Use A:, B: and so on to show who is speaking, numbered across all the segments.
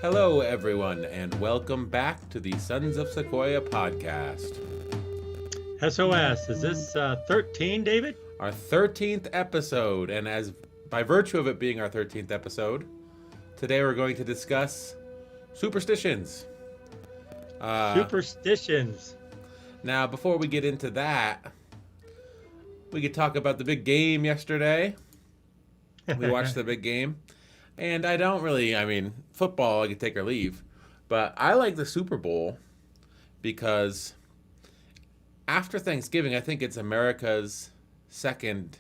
A: Hello, everyone, and welcome back to the Sons of Sequoia podcast.
B: SOS, is this 13, David?
A: Our 13th episode, and as by virtue of it being our 13th episode, today we're going to discuss superstitions.
B: Superstitions.
A: Now, before we get into that, we could talk about the big game yesterday. We watched the big game. And football, I could take or leave. But I like the Super Bowl because after Thanksgiving, I think it's America's second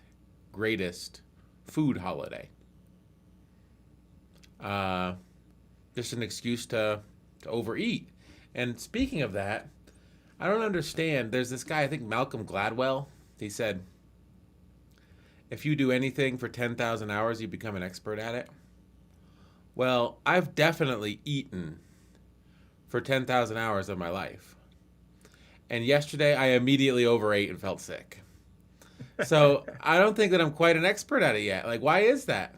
A: greatest food holiday. Just an excuse to overeat. And speaking of that, I don't understand. There's this guy, I think Malcolm Gladwell. He said, if you do anything for 10,000 hours, you become an expert at it. Well, I've definitely eaten for 10,000 hours of my life. And yesterday I immediately overate and felt sick. So I don't think that I'm quite an expert at it yet. Like, why is that?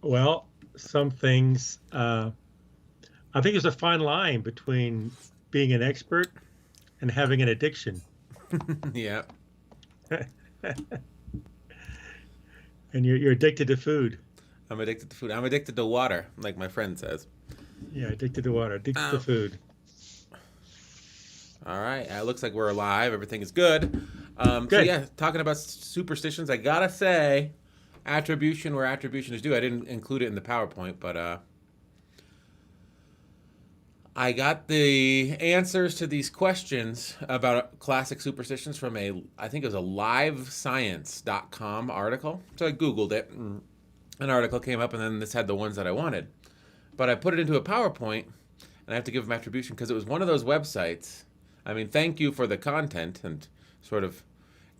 B: Well, some things, I think there's a fine line between being an expert and having an addiction.
A: Yeah.
B: And you're addicted to food.
A: I'm addicted to food. I'm addicted to water, like my friend says.
B: Yeah, addicted to water, addicted to food.
A: All right. It looks like we're alive. Everything is good.
B: Good.
A: So, yeah, talking about superstitions, I got to say, attribution where attribution is due. I didn't include it in the PowerPoint, but I got the answers to these questions about classic superstitions from I think it was a livescience.com article. So I Googled it, and an article came up, and then this had the ones that I wanted. But I put it into a PowerPoint, and I have to give them attribution because it was one of those websites. I mean, thank you for the content and sort of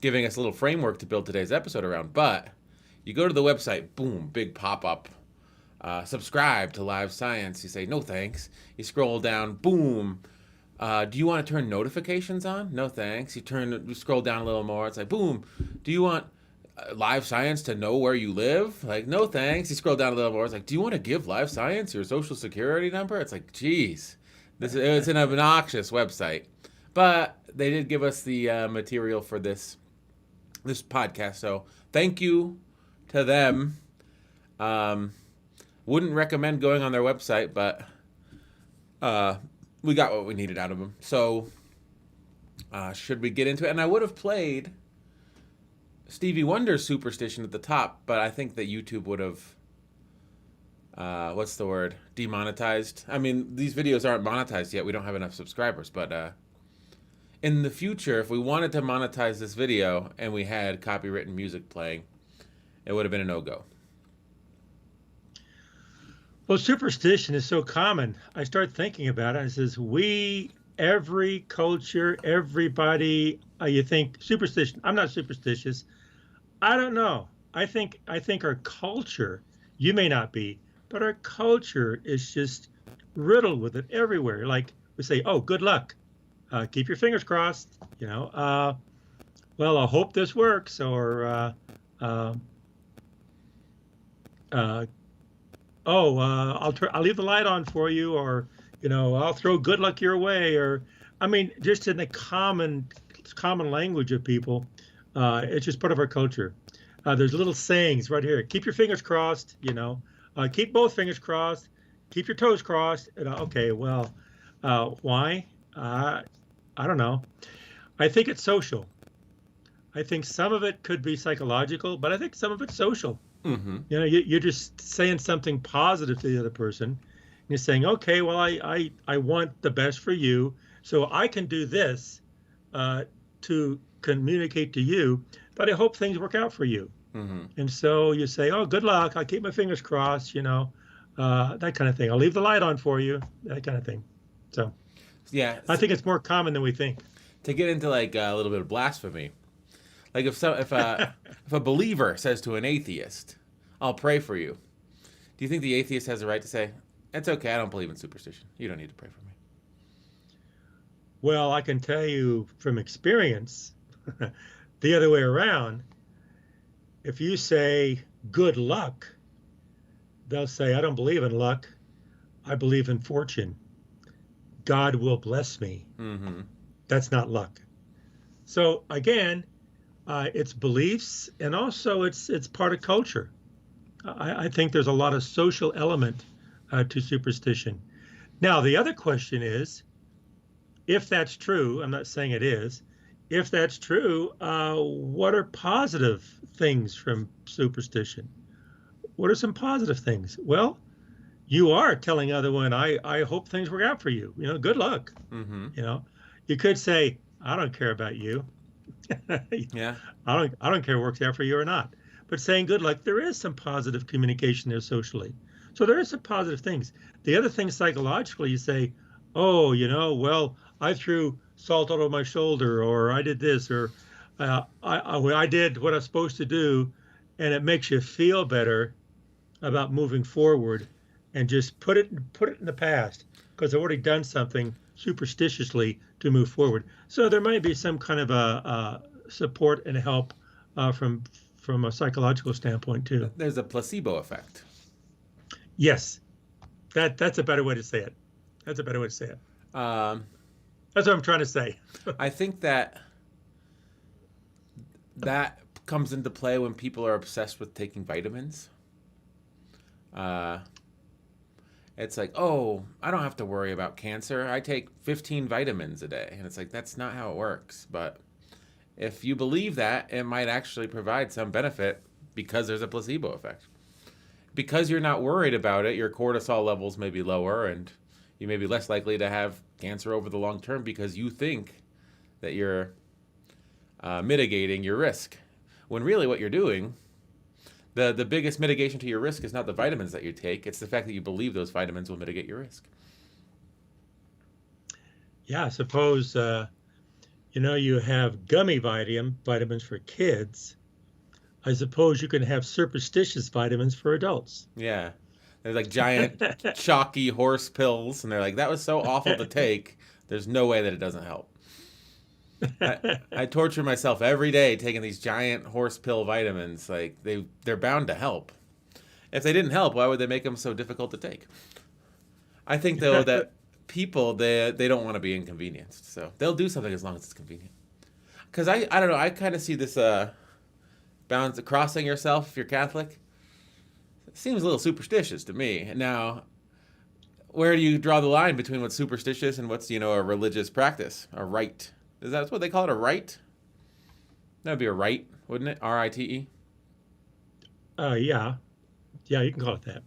A: giving us a little framework to build today's episode around. But you go to the website, boom, big pop-up. Subscribe to Live Science. You say, no thanks. You scroll down, boom. Do you want to turn notifications on? No thanks. You scroll down a little more. It's like, boom. Do you want Live Science to know where you live? Like, no thanks. You scroll down a little more. It's like, do you want to give Live Science your social security number? It's like, geez. It's an obnoxious website. But they did give us the material for this podcast. So thank you to them. Wouldn't recommend going on their website, but we got what we needed out of them. So should we get into it? And I would have played Stevie Wonder's Superstition at the top, but I think that YouTube would have, demonetized. I mean, these videos aren't monetized yet. We don't have enough subscribers, but in the future, if we wanted to monetize this video and we had copywritten music playing, it would have been a no-go.
B: Well, superstition is so common. I start thinking about it. And it says, every culture, everybody, you think superstition. I'm not superstitious. I don't know. I think our culture, you may not be, but our culture is just riddled with it everywhere. Like we say, oh, good luck. Keep your fingers crossed. Well, I hope this works. Or, I'll leave the light on for you, or I'll throw good luck your way, or I mean, just in the common language of people, it's just part of our culture. There's little sayings right here: keep your fingers crossed, keep both fingers crossed, keep your toes crossed. Okay, well, why? I don't know. I think it's social. I think some of it could be psychological, but I think some of it's social.
A: Mm-hmm.
B: You're just saying something positive to the other person. You're saying, okay, well, I want the best for you, so I can do this to communicate to you, but I hope things work out for you.
A: Mm-hmm.
B: And so you say, oh, good luck. I'll keep my fingers crossed, that kind of thing. I'll leave the light on for you, that kind of thing. So
A: yeah,
B: I think it's more common than we think.
A: To get into like a little bit of blasphemy, like if a believer says to an atheist, "I'll pray for you," do you think the atheist has the right to say, "It's okay, I don't believe in superstition. You don't need to pray for me"?
B: Well, I can tell you from experience, the other way around. If you say, good luck, they'll say, I don't believe in luck. I believe in fortune. God will bless me.
A: Mm-hmm.
B: That's not luck. So again, it's beliefs, and also it's part of culture. I think there's a lot of social element to superstition. Now, the other question is, if that's true, I'm not saying it is. If that's true, what are positive things from superstition? What are some positive things? Well, you are telling other one, I hope things work out for you. Good luck.
A: Mm-hmm.
B: You know, you could say, I don't care about you.
A: Yeah.
B: I don't care if it works out for you or not. But saying good luck, there is some positive communication there socially. So there is some positive things. The other thing psychologically, you say, oh, well, I threw salt over my shoulder, or I did this, or I did what I was supposed to do, and it makes you feel better about moving forward, and just put it in the past because I've already done something superstitiously to move forward. So there might be some kind of a support and help from a psychological standpoint too.
A: There's a placebo effect.
B: Yes, that's a better way to say it. That's a better way to say it.
A: Um,
B: That's what I'm trying to say.
A: I think that comes into play when people are obsessed with taking vitamins. Uh, it's like, oh, I don't have to worry about cancer. I take 15 vitamins a day. And it's like, that's not how it works. But if you believe that, it might actually provide some benefit because there's a placebo effect. Because you're not worried about it, your cortisol levels may be lower and you may be less likely to have cancer over the long term because you think that you're mitigating your risk. When really what you're doing, the biggest mitigation to your risk is not the vitamins that you take, it's the fact that you believe those vitamins will mitigate your risk.
B: Yeah, I suppose you have gummy vitamins for kids. I suppose you can have superstitious vitamins for adults.
A: Yeah. They're like giant, chalky horse pills, and they're like, that was so awful to take, there's no way that it doesn't help. I torture myself every day taking these giant horse pill vitamins. Like, they're bound to help. If they didn't help, why would they make them so difficult to take? I think, though, that people, they don't want to be inconvenienced. So they'll do something as long as it's convenient. Because I don't know, I kind of see this bounds crossing yourself if you're Catholic. It seems a little superstitious to me. Now, where do you draw the line between what's superstitious and what's, a religious practice, a rite? Is that what they call it, a rite? That would be a rite, wouldn't it? R-I-T-E?
B: Yeah. Yeah, you can call it that.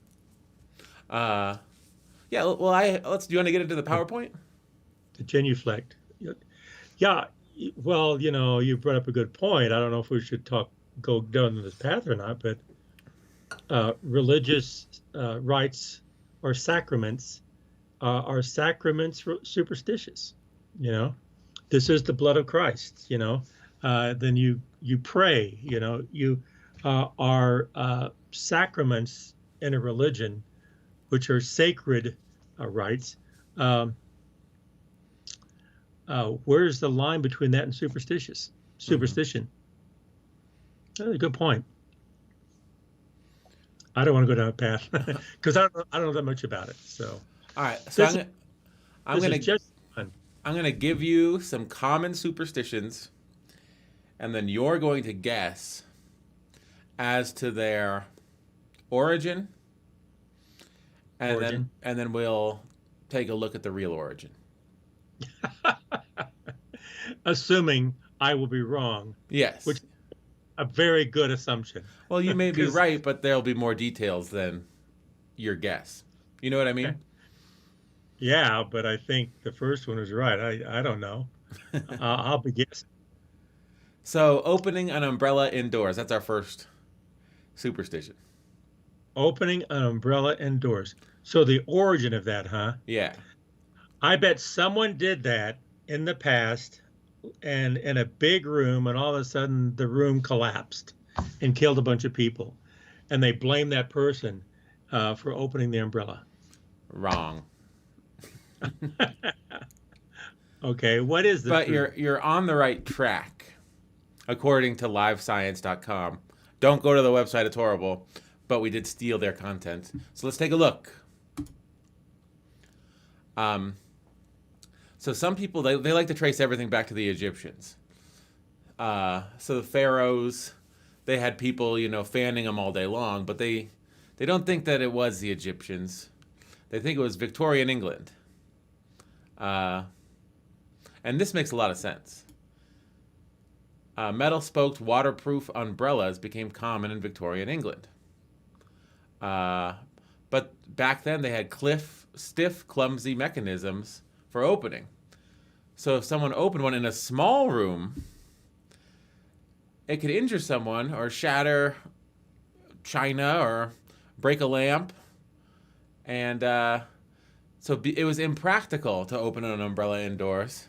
A: Yeah, well, do you want to get into the PowerPoint?
B: The genuflect. Yeah, well, you brought up a good point. I don't know if we should go down this path or not, but religious rites or sacraments are sacraments superstitious? This is the blood of Christ. Then you pray. You are sacraments in a religion, which are sacred rites. Where's the line between that and superstition? Mm-hmm. That's a good point. I don't want to go down a path because I don't know that much about it. So,
A: all right. So I'm going to give you some common superstitions, and then you're going to guess as to their origin, and then we'll take a look at the real origin.
B: Assuming I will be wrong.
A: Yes.
B: Which a very good assumption.
A: Well, you may be right, but there'll be more details than your guess. You know what I mean?
B: Yeah, but I think the first one was right. I don't know. I'll be guessing.
A: So, opening an umbrella indoors. That's our first superstition.
B: Opening an umbrella indoors. So the origin of that, huh?
A: Yeah.
B: I bet someone did that in the past and in a big room, and all of a sudden the room collapsed and killed a bunch of people. And they blame that person for opening the umbrella.
A: Wrong.
B: Okay, what is the
A: But
B: truth?
A: you're on the right track, according to livescience.com. Don't go to the website; it's horrible. But we did steal their content. So let's take a look. So some people they like to trace everything back to the Egyptians. So the pharaohs, they had people fanning them all day long, but they don't think that it was the Egyptians. They think it was Victorian England. And this makes a lot of sense. Metal-spoked waterproof umbrellas became common in Victorian England. But back then they had stiff, clumsy mechanisms for opening. So if someone opened one in a small room, it could injure someone or shatter china or break a lamp. And so it was impractical to open an umbrella indoors.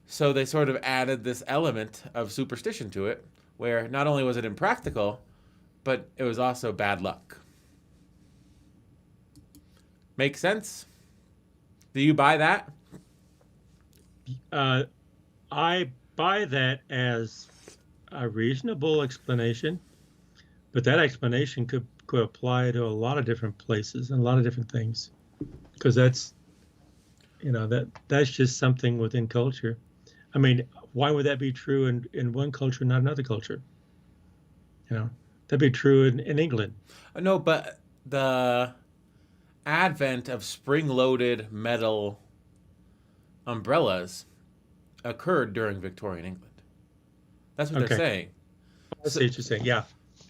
A: So they sort of added this element of superstition to it, where not only was it impractical, but it was also bad luck. Make sense? Do you buy that?
B: I buy that as a reasonable explanation, but that explanation could apply to a lot of different places and a lot of different things, because that's just something within culture. I mean, why would that be true in one culture, not another culture? That'd be true in England.
A: No, but the advent of spring-loaded metal umbrellas occurred during Victorian England. That's what they're saying.
B: I see what you're saying. Yeah.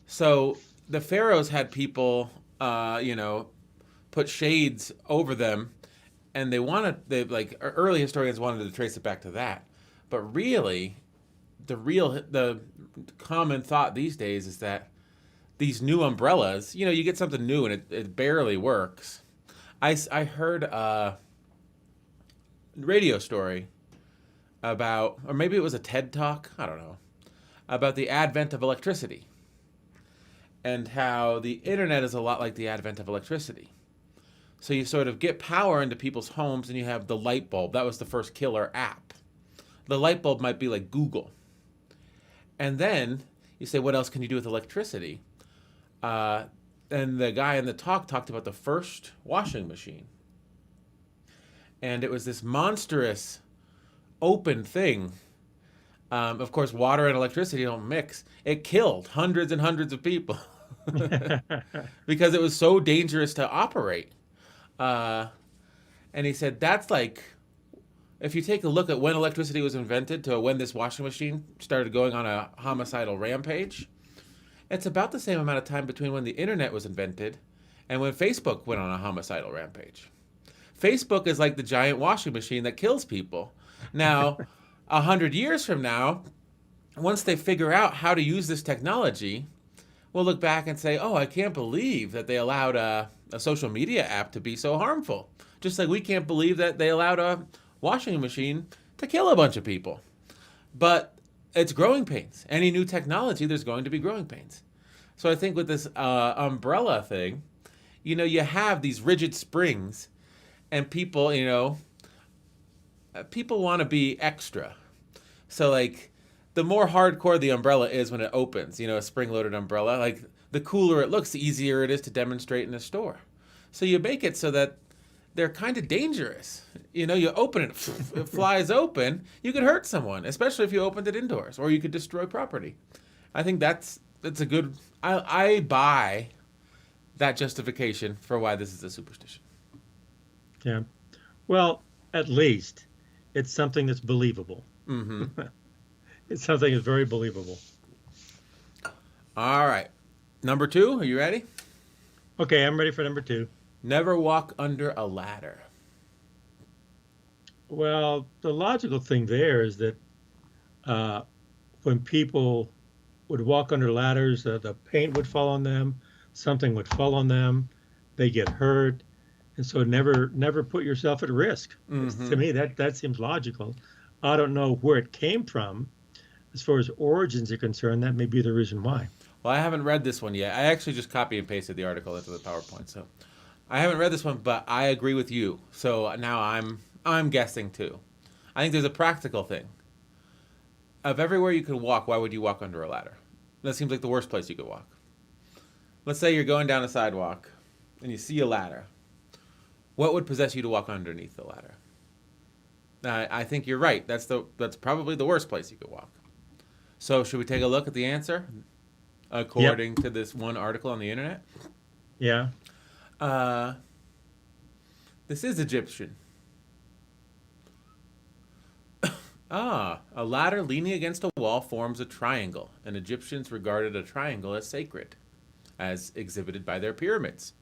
A: So the pharaohs had people, put shades over them, and early historians wanted to trace it back to that. But really, the common thought these days is that these new umbrellas, you get something new and it barely works. I heard a radio story about, or maybe it was a TED Talk, I don't know, about the advent of electricity and how the internet is a lot like the advent of electricity. So you sort of get power into people's homes and you have the light bulb. That was the first killer app. The light bulb might be like Google. And then you say, what else can you do with electricity? And the guy in the talk talked about the first washing machine. And it was this monstrous open thing. Of course, water and electricity don't mix. It killed hundreds and hundreds of people because it was so dangerous to operate. And he said, that's like, if you take a look at when electricity was invented to when this washing machine started going on a homicidal rampage, it's about the same amount of time between when the internet was invented and when Facebook went on a homicidal rampage. Facebook is like the giant washing machine that kills people. Now, 100 years from now, once they figure out how to use this technology, we'll look back and say, oh, I can't believe that they allowed a social media app to be so harmful. Just like we can't believe that they allowed a washing machine to kill a bunch of people. But it's growing pains. Any new technology, there's going to be growing pains. So I think with this umbrella thing, you have these rigid springs, and people, people want to be extra. So like, the more hardcore the umbrella is when it opens, a spring-loaded umbrella, like the cooler it looks, the easier it is to demonstrate in a store. So you make it so that they're kind of dangerous. You open it, it flies open. You could hurt someone, especially if you opened it indoors, or you could destroy property. I think that's a good. I buy that justification for why this is a superstition.
B: Yeah. Well, at least it's something that's believable.
A: Mm-hmm.
B: It's something that's very believable.
A: All right. Number 2, are you ready?
B: Okay, I'm ready for number 2.
A: Never walk under a ladder.
B: Well, the logical thing there is that when people would walk under ladders, the paint would fall on them, something would fall on them, they get hurt, and so never put yourself at risk.
A: Mm-hmm.
B: To me, that seems logical. I don't know where it came from. As far as origins are concerned, that may be the reason why.
A: Well, I haven't read this one yet. I actually just copy and pasted the article into the PowerPoint, so I haven't read this one, but I agree with you. So now I'm guessing too. I think there's a practical thing. Of everywhere you could walk, why would you walk under a ladder? That seems like the worst place you could walk. Let's say you're going down a sidewalk and you see a ladder. What would possess you to walk underneath the ladder? I think you're right. That's probably the worst place you could walk. So should we take a look at the answer according to this one article on the internet?
B: Yeah.
A: This is Egyptian. A ladder leaning against a wall forms a triangle, and Egyptians regarded a triangle as sacred, as exhibited by their pyramids.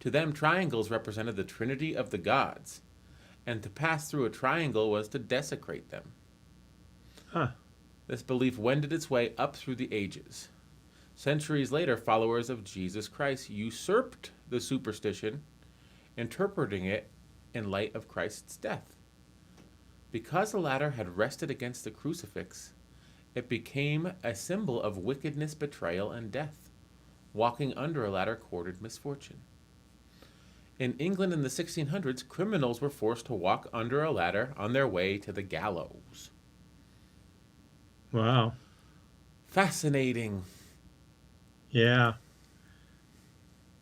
A: To them, triangles represented the trinity of the gods, and to pass through a triangle was to desecrate them.
B: Huh.
A: This belief wended its way up through the ages. Centuries later, followers of Jesus Christ usurped the superstition, interpreting it in light of Christ's death. Because the ladder had rested against the crucifix, it became a symbol of wickedness, betrayal, and death. Walking under a ladder courted misfortune. In England in the 1600s, criminals were forced to walk under a ladder on their way to the gallows.
B: Wow.
A: Fascinating.
B: Yeah.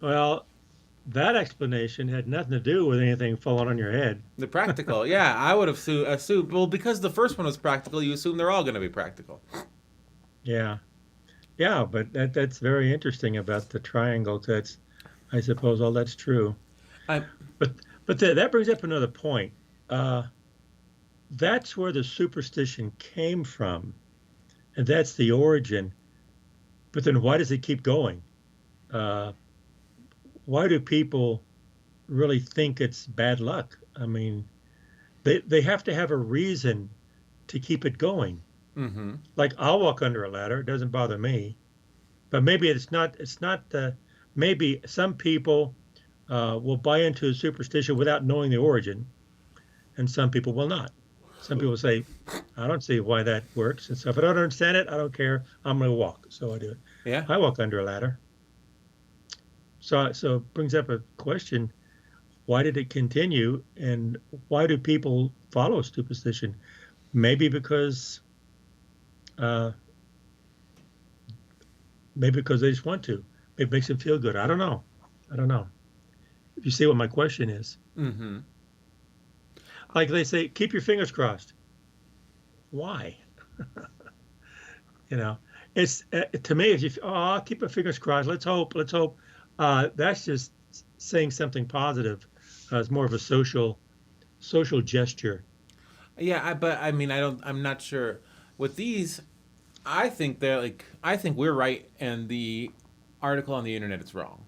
B: Well, that explanation had nothing to do with anything falling on your head.
A: The practical, yeah, I would have assumed. Well, because the first one was practical, you assume they're all going to be practical.
B: Yeah. Yeah, but that's very interesting about the triangle. That's, I suppose, all that's true. That brings up another point. That's where the superstition came from, and that's the origin. But then why does it keep going? Why do people really think it's bad luck? I mean, they have to have a reason to keep it going.
A: Mm-hmm.
B: Like, I'll walk under a ladder; it doesn't bother me. But maybe maybe some people will buy into a superstition without knowing the origin, and some people will not. Some people say, I don't see why that works. And so if I don't understand it, I don't care. I'm going to walk. So I do it.
A: Yeah.
B: I walk under a ladder. So it brings up a question. Why did it continue? And why do people follow superstition? Maybe because they just want to. It makes them feel good. I don't know. If you see what my question is.
A: Mm-hmm.
B: Like they say, keep your fingers crossed. Why? It's to me. If you, I'll keep my fingers crossed. Let's hope. That's just saying something positive. It's more of a social gesture.
A: Yeah, but I mean, I'm not sure with these. I think we're right, and the article on the internet is wrong.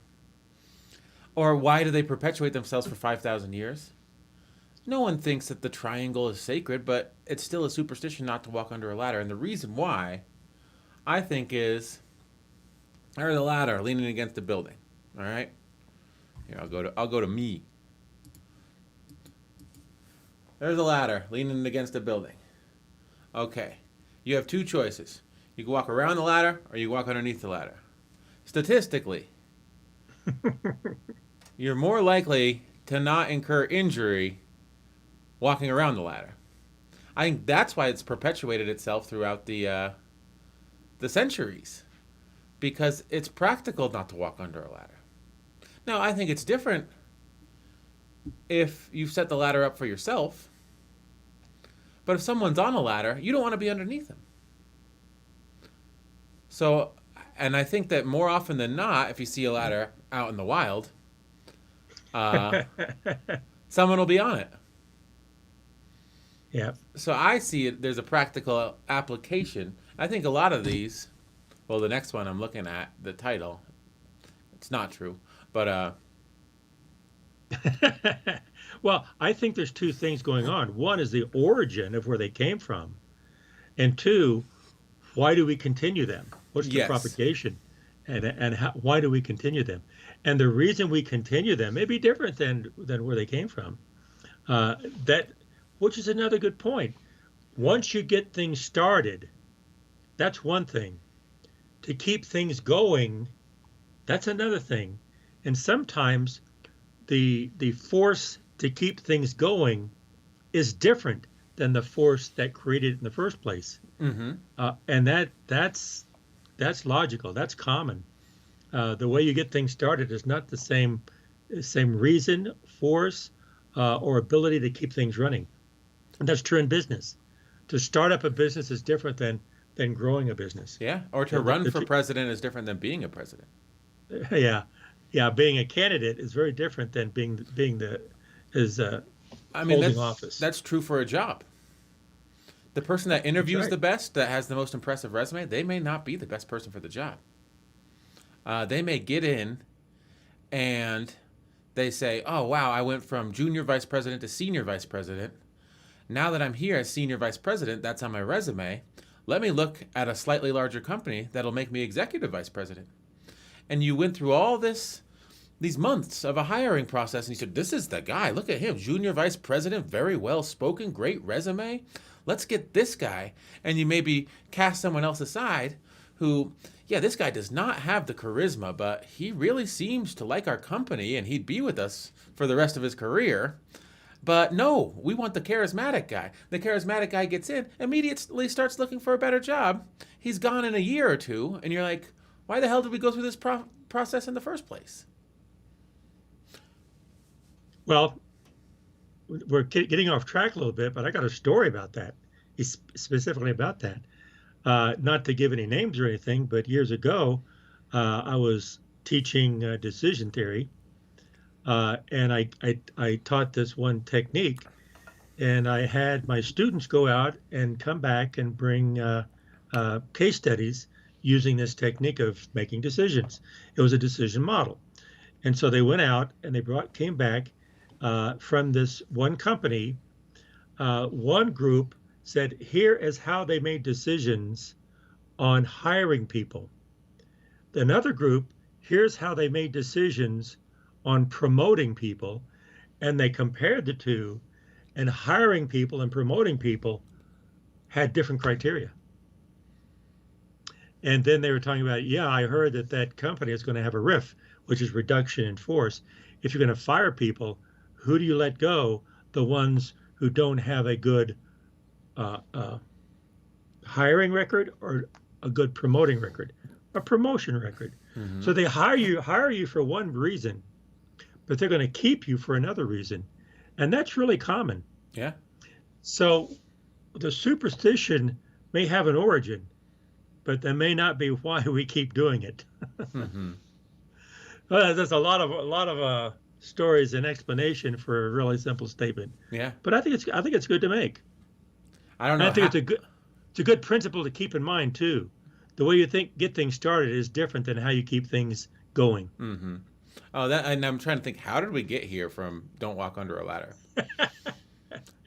A: Or why do they perpetuate themselves for 5,000 years? No one thinks that the triangle is sacred, but it's still a superstition not to walk under a ladder. And the reason why, I think, is there's a ladder leaning against a building. All right, here I'll go to me. There's a ladder leaning against a building. Okay, you have two choices. You can walk around the ladder, or you can walk underneath the ladder. Statistically, you're more likely to not incur injury walking around the ladder. I think that's why it's perpetuated itself throughout the centuries, because it's practical not to walk under a ladder. Now, I think it's different if you've set the ladder up for yourself, but if someone's on a ladder, you don't want to be underneath them. So, and I think that more often than not, if you see a ladder out in the wild, someone will be on it.
B: Yeah.
A: So I see it. There's a practical application. I think a lot of these. Well, the next one I'm looking at, the title, it's not true, but
B: well, I think there's two things going on. One is the origin of where they came from, and two, why do we continue them? What's the propagation, and why do we continue them? And the reason we continue them may be different than where they came from. Which is another good point. Once you get things started, that's one thing. To keep things going, that's another thing. And sometimes the force to keep things going is different than the force that created it in the first place.
A: mm-hmm.
B: And that's that's logical. That's common. The way you get things started is not the same reason, force, or ability to keep things running. And that's true in business. To start up a business is different than growing a business.
A: Yeah, or to
B: The,
A: run
B: the,
A: for president is different than being a president.
B: yeah, yeah. Being a candidate is very different than being the is
A: I mean,
B: holding office.
A: that's true for a job. The person that
B: That's
A: interviews
B: right.
A: the best, that has the most impressive resume, they may not be the best person for the job. They may get in and they say, "Oh wow, I went from junior vice president to senior vice president. Now that I'm here as senior vice president, that's on my resume. Let me look at a slightly larger company that'll make me executive vice president." And you went through all these months of a hiring process, and you said, "This is the guy. Look at him, junior vice president, very well spoken, great resume. Let's get this guy." And you maybe cast someone else aside who, yeah, this guy does not have the charisma, but he really seems to like our company and he'd be with us for the rest of his career. But no, we want the charismatic guy. The charismatic guy gets in, immediately starts looking for a better job. He's gone in a year or two, and you're like, why the hell did we go through this process in the first place?
B: Well, we're getting off track a little bit, but I got a story about that, specifically about that. Not to give any names or anything, but years ago, I was teaching decision theory, and I taught this one technique, and I had my students go out and come back and bring case studies using this technique of making decisions. It was a decision model, and so they went out and they came back from this one company. One group said, here is how they made decisions on hiring people. Another group, here's how they made decisions on promoting people. And they compared the two, and hiring people and promoting people had different criteria. And then they were talking about, yeah, I heard that company is going to have a RIF, which is reduction in force. If you're going to fire people, who do you let go? The ones who don't have a good hiring record or a good promoting record, a promotion record. Mm-hmm. So they hire you for one reason, but they're going to keep you for another reason. And that's really common.
A: Yeah. So
B: the superstition may have an origin, but that may not be why we keep doing it. Mm-hmm. Well, there's a lot of stories and explanation for a really simple statement.
A: Yeah.
B: But I think it's good to make.
A: I don't know.
B: And I think it's a good principle to keep in mind too. The way you get things started is different than how you keep things going.
A: Mm-hmm. Oh, and I'm trying to think, how did we get here from don't walk under a ladder?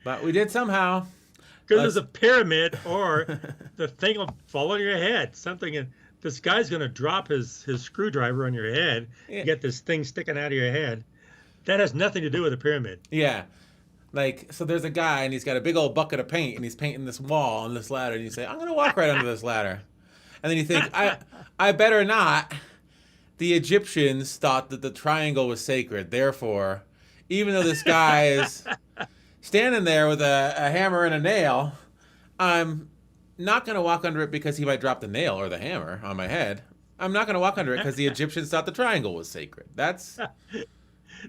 A: But we did somehow.
B: Because there's a pyramid, or the thing will fall on your head. Something, and this guy's going to drop his screwdriver on your head. Yeah. You get this thing sticking out of your head. That has nothing to do with a pyramid.
A: Yeah. Like, so there's a guy, and he's got a big old bucket of paint, and he's painting this wall on this ladder, and you say, I'm going to walk right under this ladder. And then you think, I better not. The Egyptians thought that the triangle was sacred. Therefore, even though this guy is standing there with a hammer and a nail, I'm not going to walk under it because he might drop the nail or the hammer on my head. I'm not going to walk under it because the Egyptians thought the triangle was sacred. That's...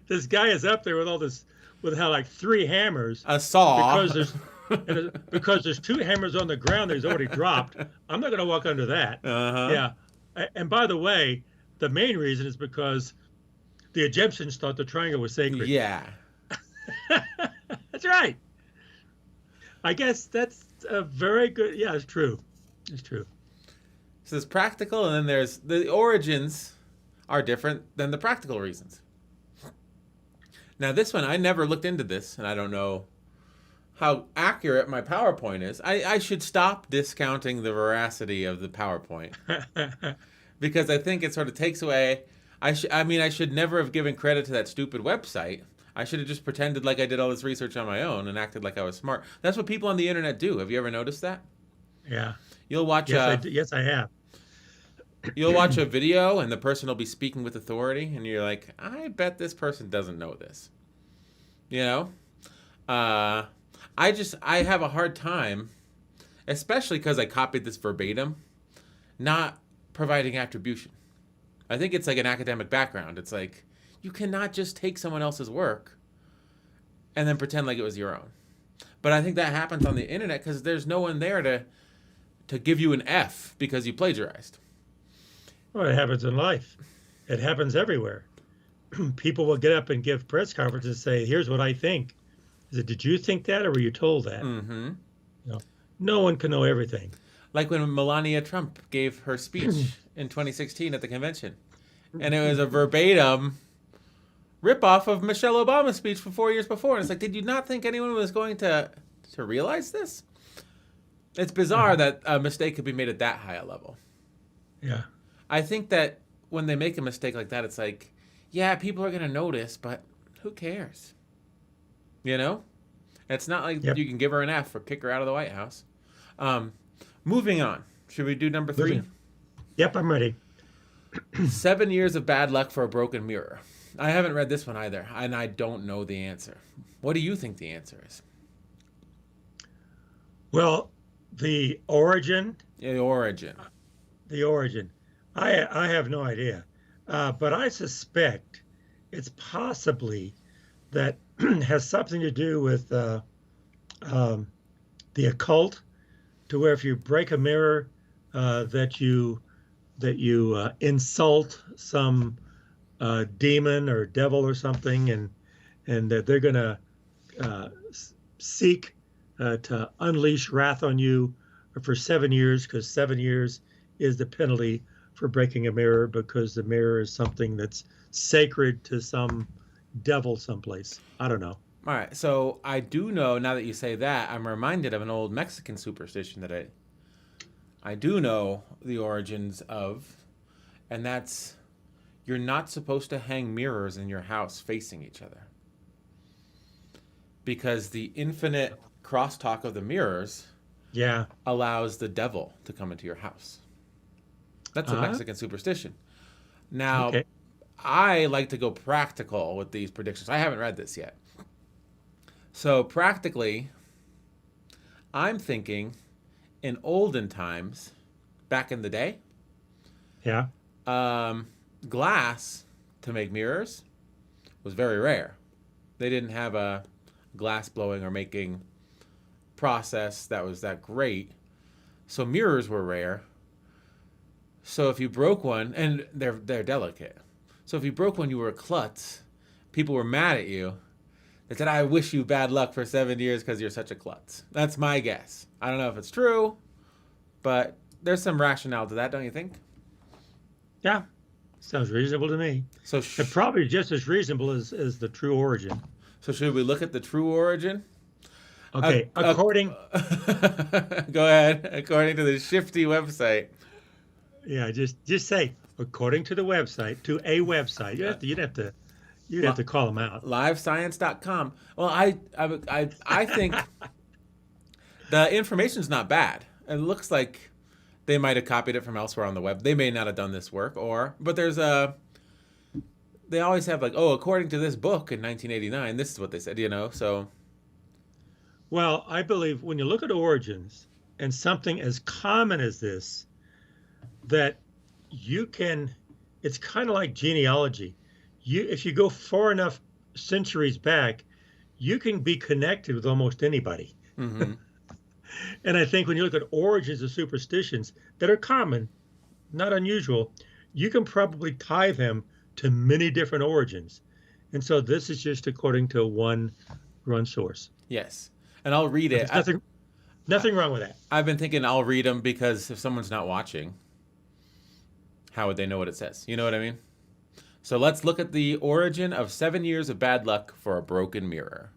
B: This guy is up there with all this, with how like 3 hammers.
A: A saw.
B: Because there's 2 hammers on the ground that he's already dropped. I'm not going to walk under that.
A: Uh-huh.
B: Yeah. And by the way, the main reason is because the Egyptians thought the triangle was sacred.
A: Yeah.
B: That's right. I guess that's a very good. Yeah, it's true. It's true.
A: So there's practical, and then there's the origins are different than the practical reasons. Now, this one, I never looked into this, and I don't know how accurate my PowerPoint is. I should stop discounting the veracity of the PowerPoint because I think it sort of takes away. I should never have given credit to that stupid website. I should have just pretended like I did all this research on my own and acted like I was smart. That's what people on the internet do. Have you ever noticed that?
B: Yeah.
A: You'll watch.
B: Yes, I have.
A: You'll watch a video and the person will be speaking with authority, and you're like, I bet this person doesn't know this. You know? I have a hard time, especially because I copied this verbatim, not providing attribution. I think it's like an academic background. It's like you cannot just take someone else's work and then pretend like it was your own. But I think that happens on the internet because there's no one there to give you an F because you plagiarized.
B: Well, it happens in life. It happens everywhere. People will get up and give press conferences and say, "Here's what I think." Is it, did you think that, or were you told that?
A: Mm-hmm.
B: You know, no one can know everything.
A: Like when Melania Trump gave her speech in 2016 at the convention, and it was a verbatim ripoff of Michelle Obama's speech from 4 years before. And it's like, did you not think anyone was going to realize this? It's bizarre that a mistake could be made at that high a level.
B: Yeah.
A: I think that when they make a mistake like that, it's like, yeah, people are going to notice, but who cares? You know? It's not like you can give her an F or kick her out of the White House. Moving on. Should we do number 3?
B: Yep, I'm ready.
A: 7 years of bad luck for a broken mirror. I haven't read this one either, and I don't know the answer. What do you think the answer is?
B: Well, the origin.
A: The origin.
B: I have no idea, but I suspect it's possibly that has something to do with the occult, to where if you break a mirror, that you insult some demon or devil or something, and that they're going to seek to unleash wrath on you for 7 years, because 7 years is the penalty for breaking a mirror, because the mirror is something that's sacred to some devil someplace. I don't know.
A: All right, so I do know, now that you say that, I'm reminded of an old Mexican superstition that I do know the origins of, and that's you're not supposed to hang mirrors in your house facing each other, because the infinite crosstalk of the mirrors allows the devil to come into your house. That's a Mexican superstition. Now, I like to go practical with these predictions. I haven't read this yet. So practically, I'm thinking in olden times, back in the day, glass to make mirrors was very rare. They didn't have a glass blowing or making process that was that great. So mirrors were rare. So if you broke one, and they're delicate. So if you broke one, you were a klutz. People were mad at you. They said, I wish you bad luck for 7 years because you're such a klutz. That's my guess. I don't know if it's true, but there's some rationale to that, don't you think?
B: Yeah, sounds reasonable to me. So and probably just as reasonable as the true origin.
A: So should we look at the true origin?
B: Okay, according...
A: Go ahead. According to the shifty website.
B: Yeah, just say, according to the website, to a website. You'd have to call them out.
A: Livescience.com. Well, I think the information's not bad. It looks like they might have copied it from elsewhere on the web. They may not have done this work, but they always have like, according to this book in 1989, this is what they said, so.
B: Well, I believe when you look at origins and something as common as this, that it's kind of like genealogy. If you go far enough centuries back, you can be connected with almost anybody. Mm-hmm. And I think when you look at origins of superstitions that are common, not unusual, you can probably tie them to many different origins. And so this is just according to one source.
A: Yes. And I'll read it.
B: Nothing wrong with that.
A: I've been thinking I'll read them because if someone's not watching, how would they know what it says? You know what I mean? So let's look at the origin of 7 years of bad luck for a broken mirror.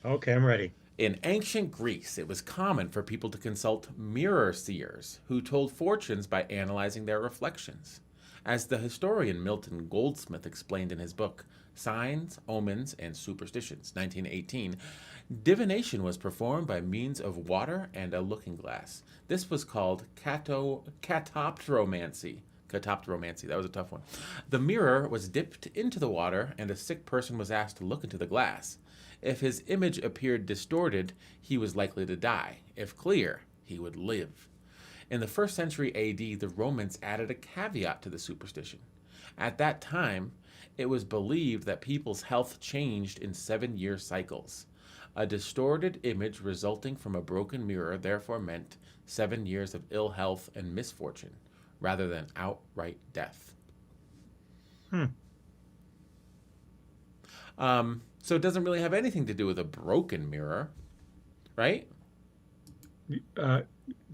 B: Okay, I'm ready.
A: In ancient Greece, it was common for people to consult mirror seers who told fortunes by analyzing their reflections. As the historian Milton Goldsmith explained in his book, Signs, Omens, and Superstitions, 1918, divination was performed by means of water and a looking glass. This was called catoptromancy. Catoptromancy, that was a tough one. The mirror was dipped into the water, and a sick person was asked to look into the glass. If his image appeared distorted, he was likely to die. If clear, he would live. In the first century AD, the Romans added a caveat to the superstition. At that time, it was believed that people's health changed in 7-year cycles. A distorted image resulting from a broken mirror therefore meant 7 years of ill health and misfortune, rather than outright death.
B: Hmm.
A: So it doesn't really have anything to do with a broken mirror, right?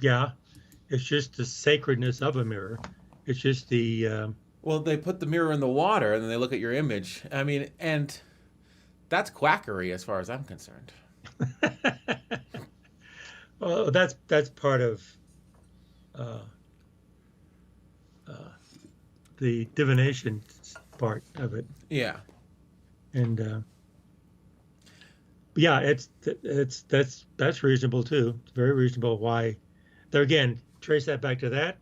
B: Yeah, it's just the sacredness of a mirror. It's just the
A: Well, they put the mirror in the water and then they look at your image. I mean, and that's quackery as far as I'm concerned.
B: well, that's part of uh, uh, the divination part of it,
A: Yeah.
B: and yeah, that's reasonable too. It's very reasonable. Why? There again, trace that back to that.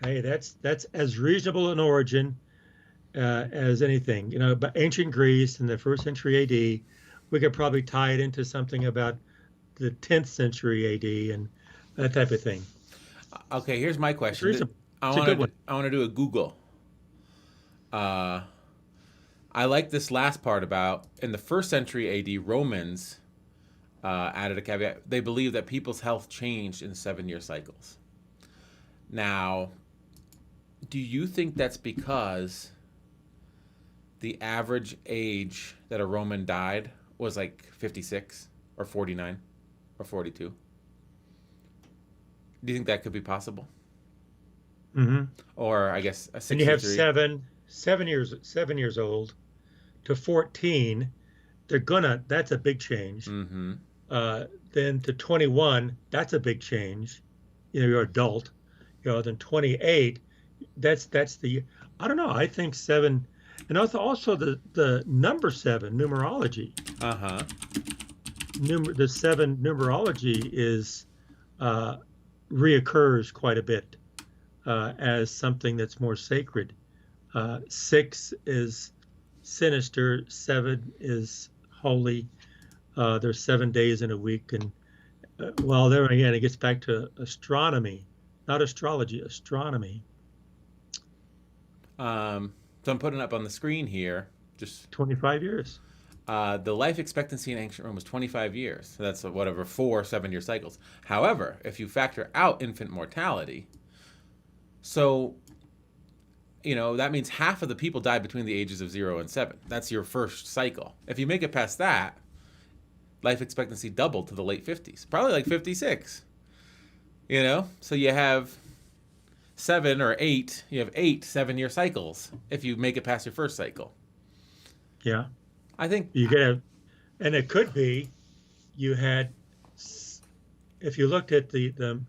B: Hey, that's as reasonable an origin as anything. But ancient Greece in the first century AD, we could probably tie it into something about the 10th century AD and that type of thing.
A: Okay, here's my
B: It's
A: question.
B: reasonable.
A: I
B: It's a
A: want
B: good
A: to
B: one.
A: I want to do a Google. I like this last part about in the first century AD, Romans added a caveat. They believed that people's health changed in 7-year cycles. Now, do you think that's because the average age that a Roman died was like 56 or 49 or 42? Do you think that could be possible?
B: Hmm.
A: Or I guess a
B: And you have
A: 63?
B: 7 years old to 14. That's a big change.
A: Mm-hmm.
B: Then to 21, that's a big change. You're adult. Then 28, that's the, I don't know. I think 7, and also the number 7 numerology.
A: Uh-huh.
B: The 7 numerology is reoccurs quite a bit as something that's more sacred. 6 is sinister. 7 is holy. There's 7 days in a week, and well, there again, it gets back to astronomy, not astrology, astronomy.
A: So I'm putting up on the screen here just
B: 25 years.
A: the life expectancy in ancient Rome was 25 years. So that's whatever, 4 7-year cycles. However, if you factor out infant mortality, so that means half of the people died between the ages of 0 and 7. That's your first cycle. If you make it past that, life expectancy doubled to the late 50s, probably like 56. So you have 7 or 8. You have 8 7-year cycles if you make it past your first cycle.
B: Yeah,
A: I think.
B: you get, and it could be you had, if you looked at the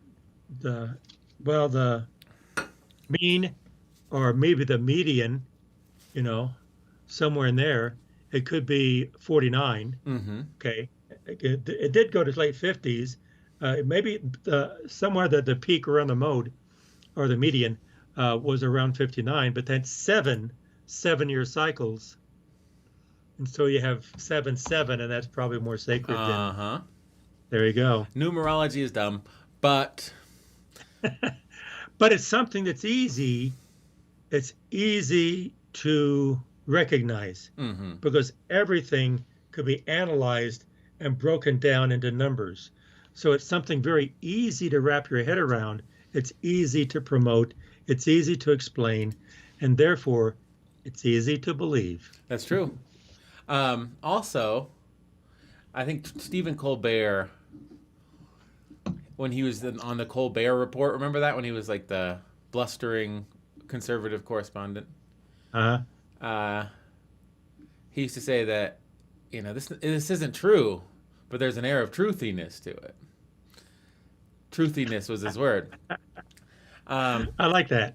B: mean, or maybe the median, somewhere in there, it could be 49.
A: Mm-hmm.
B: Okay, it did go to late 50s. Maybe somewhere the peak around the mode or the median was around 59, but then 7 7-year cycles. And so you have 7 7, and that's probably more sacred than.
A: Uh-huh.
B: There you go.
A: Numerology is dumb, but
B: But it's something that's easy. It's easy to recognize
A: mm-hmm.
B: because everything could be analyzed and broken down into numbers. So it's something very easy to wrap your head around. It's easy to promote. It's easy to explain. And therefore, it's easy to believe.
A: That's true. Also, I think Stephen Colbert, when he was on the Colbert Report, remember that? When he was like the blustering conservative correspondent?
B: Uh-huh.
A: He used to say that, this isn't true, but there's an air of truthiness to it. Truthiness was his word.
B: I like that.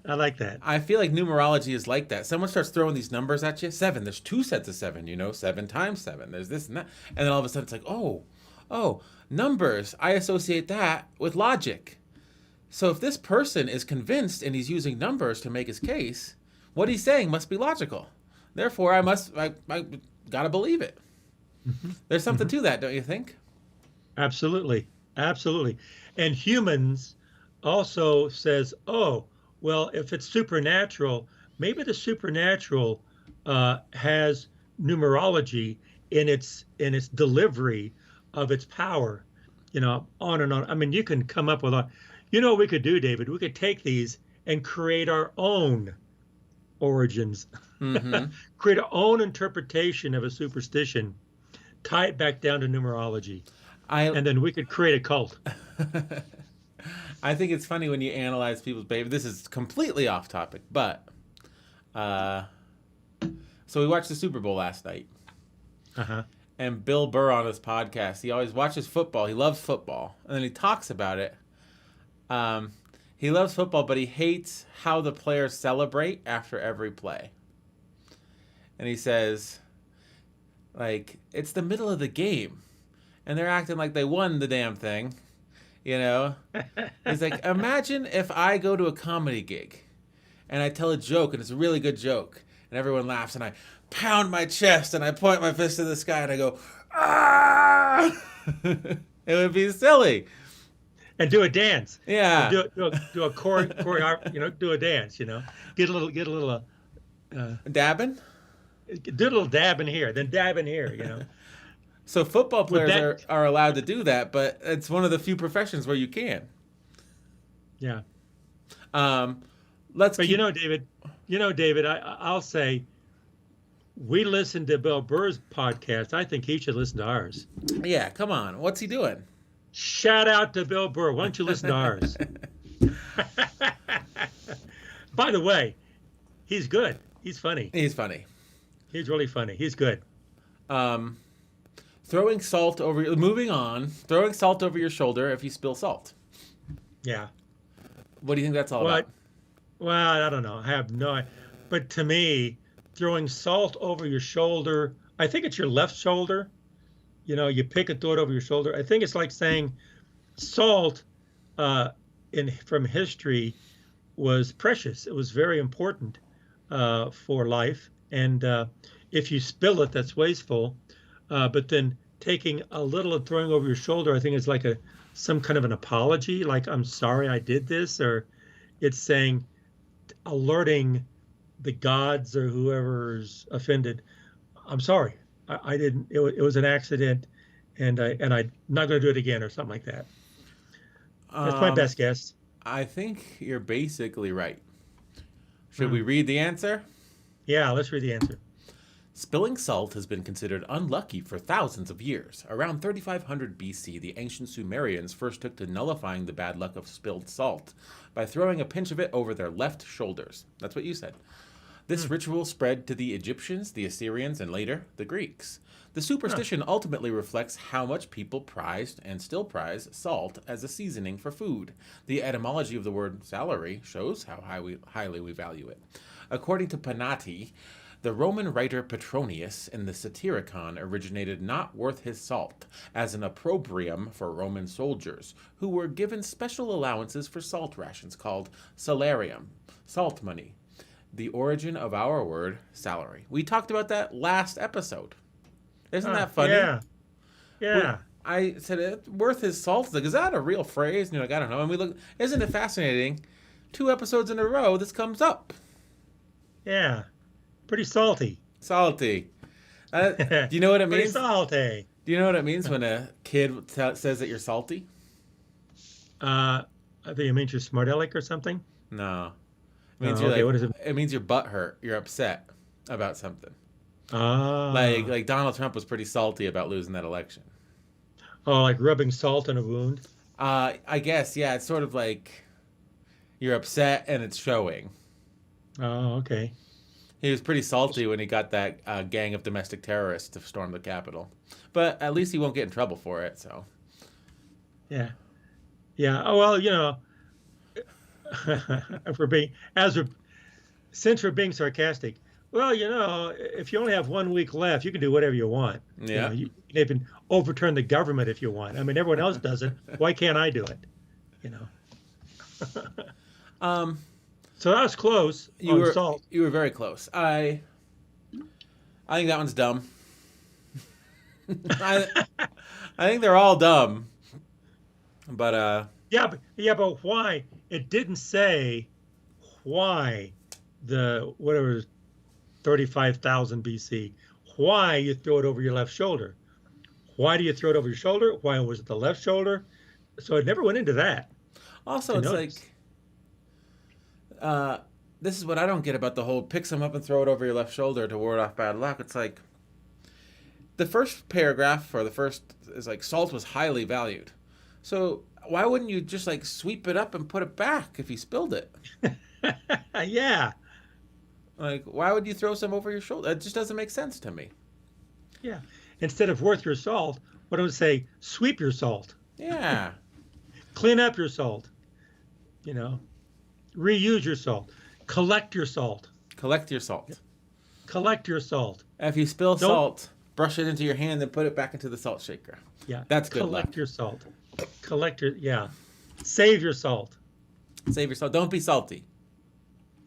A: I feel like numerology is like that. Someone starts throwing these numbers at you. 7. There's 2 sets of 7. 7 times 7. There's this and that. And then all of a sudden it's like, oh, numbers. I associate that with logic. So if this person is convinced and he's using numbers to make his case, what he's saying must be logical. Therefore, I gotta believe it.
B: Mm-hmm.
A: There's something to that, don't you think?
B: Absolutely. And humans also says, oh, well, if it's supernatural, maybe the supernatural has numerology in its delivery of its power, on and on. I mean, you can come up with what we could do, David? We could take these and create our own origins,
A: Mm-hmm.
B: create our own interpretation of a superstition, tie it back down to numerology,
A: I
B: and then we could create a cult.
A: I think it's funny when you analyze people's behavior. This is completely off topic, but uh, so we watched the Super Bowl last night,
B: Uh-huh.
A: and Bill Burr on his podcast, he always watches football. He loves football, and then he talks about it. Um, he loves football, but he hates how the players celebrate after every play. And he says, like, it's the middle of the game, and they're acting like they won the damn thing. You know, he's like, imagine if I go to a comedy gig and I tell a joke and it's a really good joke and everyone laughs and I pound my chest and I point my fist to the sky and I go, ah! It would be silly.
B: And do a dance.
A: Yeah.
B: Do a choreo, do a dance. Get a little,
A: Dabbing?
B: do a little dab in here, then dab in here.
A: So football
B: Would
A: players
B: that,
A: are allowed to do that, but it's one of the few professions where you can.
B: yeah.
A: Um, let's
B: But
A: keep.
B: David, I'll say we listened to Bill Burr's podcast. I think he should listen to ours.
A: Yeah, come on. What's he doing?
B: Shout out to Bill Burr. Why don't you listen to ours? By the way, he's good. He's funny.
A: He's funny.
B: He's really funny. He's good.
A: Um, moving on, throwing salt over your shoulder if you spill salt.
B: Yeah.
A: What do you think that's all
B: Well,
A: about?
B: well, I don't know. I have no idea. But to me, throwing salt over your shoulder, I think it's your left shoulder. You pick and throw it over your shoulder. I think it's like saying salt from history was precious. It was very important for life. And if you spill it, that's wasteful. But then taking a little and throwing over your shoulder, I think it's like some kind of an apology, like I'm sorry I did this, or it's saying alerting the gods or whoever's offended. I'm sorry, I didn't. It was an accident, and I'm not going to do it again, or something like that. That's my
A: Um,
B: best guess.
A: I think you're basically right. Should we read the answer?
B: Yeah, let's read the answer.
A: Spilling salt has been considered unlucky for thousands of years. Around 3500 BC, the ancient Sumerians first took to nullifying the bad luck of spilled salt by throwing a pinch of it over their left shoulders. That's what you said. This ritual spread to the Egyptians, the Assyrians, and later, the Greeks. The superstition ultimately reflects how much people prized and still prize salt as a seasoning for food. The etymology of the word salary shows how highly we value it. According to Panati, the Roman writer Petronius in the Satyricon originated not worth his salt as an opprobrium for Roman soldiers, who were given special allowances for salt rations called salarium, salt money, the origin of our word salary. We talked about that last episode. Isn't that funny?
B: Yeah, yeah.
A: I said, worth his salt. Like, is that a real phrase? And you're like, I don't know. And we look, isn't it fascinating? 2 episodes in a row, this comes up.
B: Yeah, pretty salty.
A: Salty. Do you know what it
B: Pretty
A: means?
B: salty.
A: Do you know what it means when a kid says that you're salty?
B: I think it means you're smart aleck or something.
A: No. It means
B: Oh,
A: you're
B: okay,
A: like,
B: what is it?
A: it means your butt hurt. You're upset about something.
B: Ah.
A: Like Donald Trump was pretty salty about losing that election.
B: Oh, like rubbing salt in a wound.
A: I guess, yeah. It's sort of like you're upset and it's showing.
B: Oh, okay.
A: He was pretty salty when he got that gang of domestic terrorists to storm the Capitol. But at least he won't get in trouble for it, so.
B: Yeah. Yeah. Oh well, if we're being since we're being sarcastic, well, if you only have 1 week left, you can do whatever you want.
A: Yeah.
B: You can even overturn the government if you want. I mean, everyone else does it. Why can't I do it? So that was close on salt.
A: You were very close. I think that one's dumb. I think they're all dumb. But
B: But why? It didn't say why the whatever 35,000 BC. Why you throw it over your left shoulder? Why do you throw it over your shoulder? Why was it the left shoulder? So it never went into that.
A: Also,
B: To
A: it's
B: notice.
A: like, uh, this is what I don't get about the whole pick some up and throw it over your left shoulder to ward off bad luck. It's like, the first paragraph or the first is like, salt was highly valued. So why wouldn't you just like sweep it up and put it back if you spilled it?
B: Yeah,
A: Like, why would you throw some over your shoulder? It just doesn't make sense to me.
B: yeah. Instead of worth your salt, what do I say? Sweep your salt,
A: Yeah.
B: clean up your salt. You know, reuse your salt, collect your salt,
A: Collect your salt.
B: collect your salt.
A: If you spill
B: Don't.
A: salt, brush it into your hand and put it back into the salt shaker.
B: Yeah,
A: That's good luck.
B: collect your salt. Collect your. Yeah, save your salt.
A: Save your salt. Don't be salty.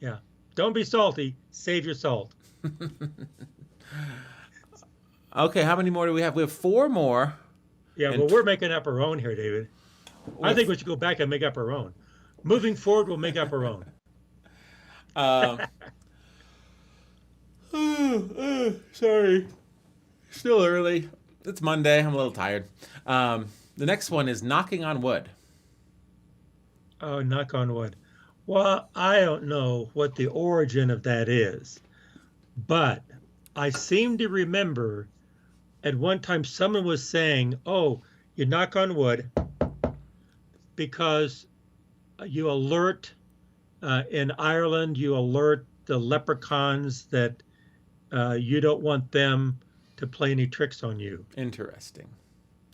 B: Yeah, don't be salty. Save your salt.
A: Okay, how many more do we have? We have four more.
B: Yeah,
A: And
B: well, we're making up our own here, David. I think we should go back and make up our own. Moving forward, we'll make up our own.
A: Um, sorry. Still early. It's Monday. I'm a little tired. The next one is knocking on wood.
B: Oh, knock on wood. Well, I don't know what the origin of that is, but I seem to remember at one time someone was saying, oh, you knock on wood because you alert, in Ireland, you alert the leprechauns that you don't want them to play any tricks on you.
A: Interesting.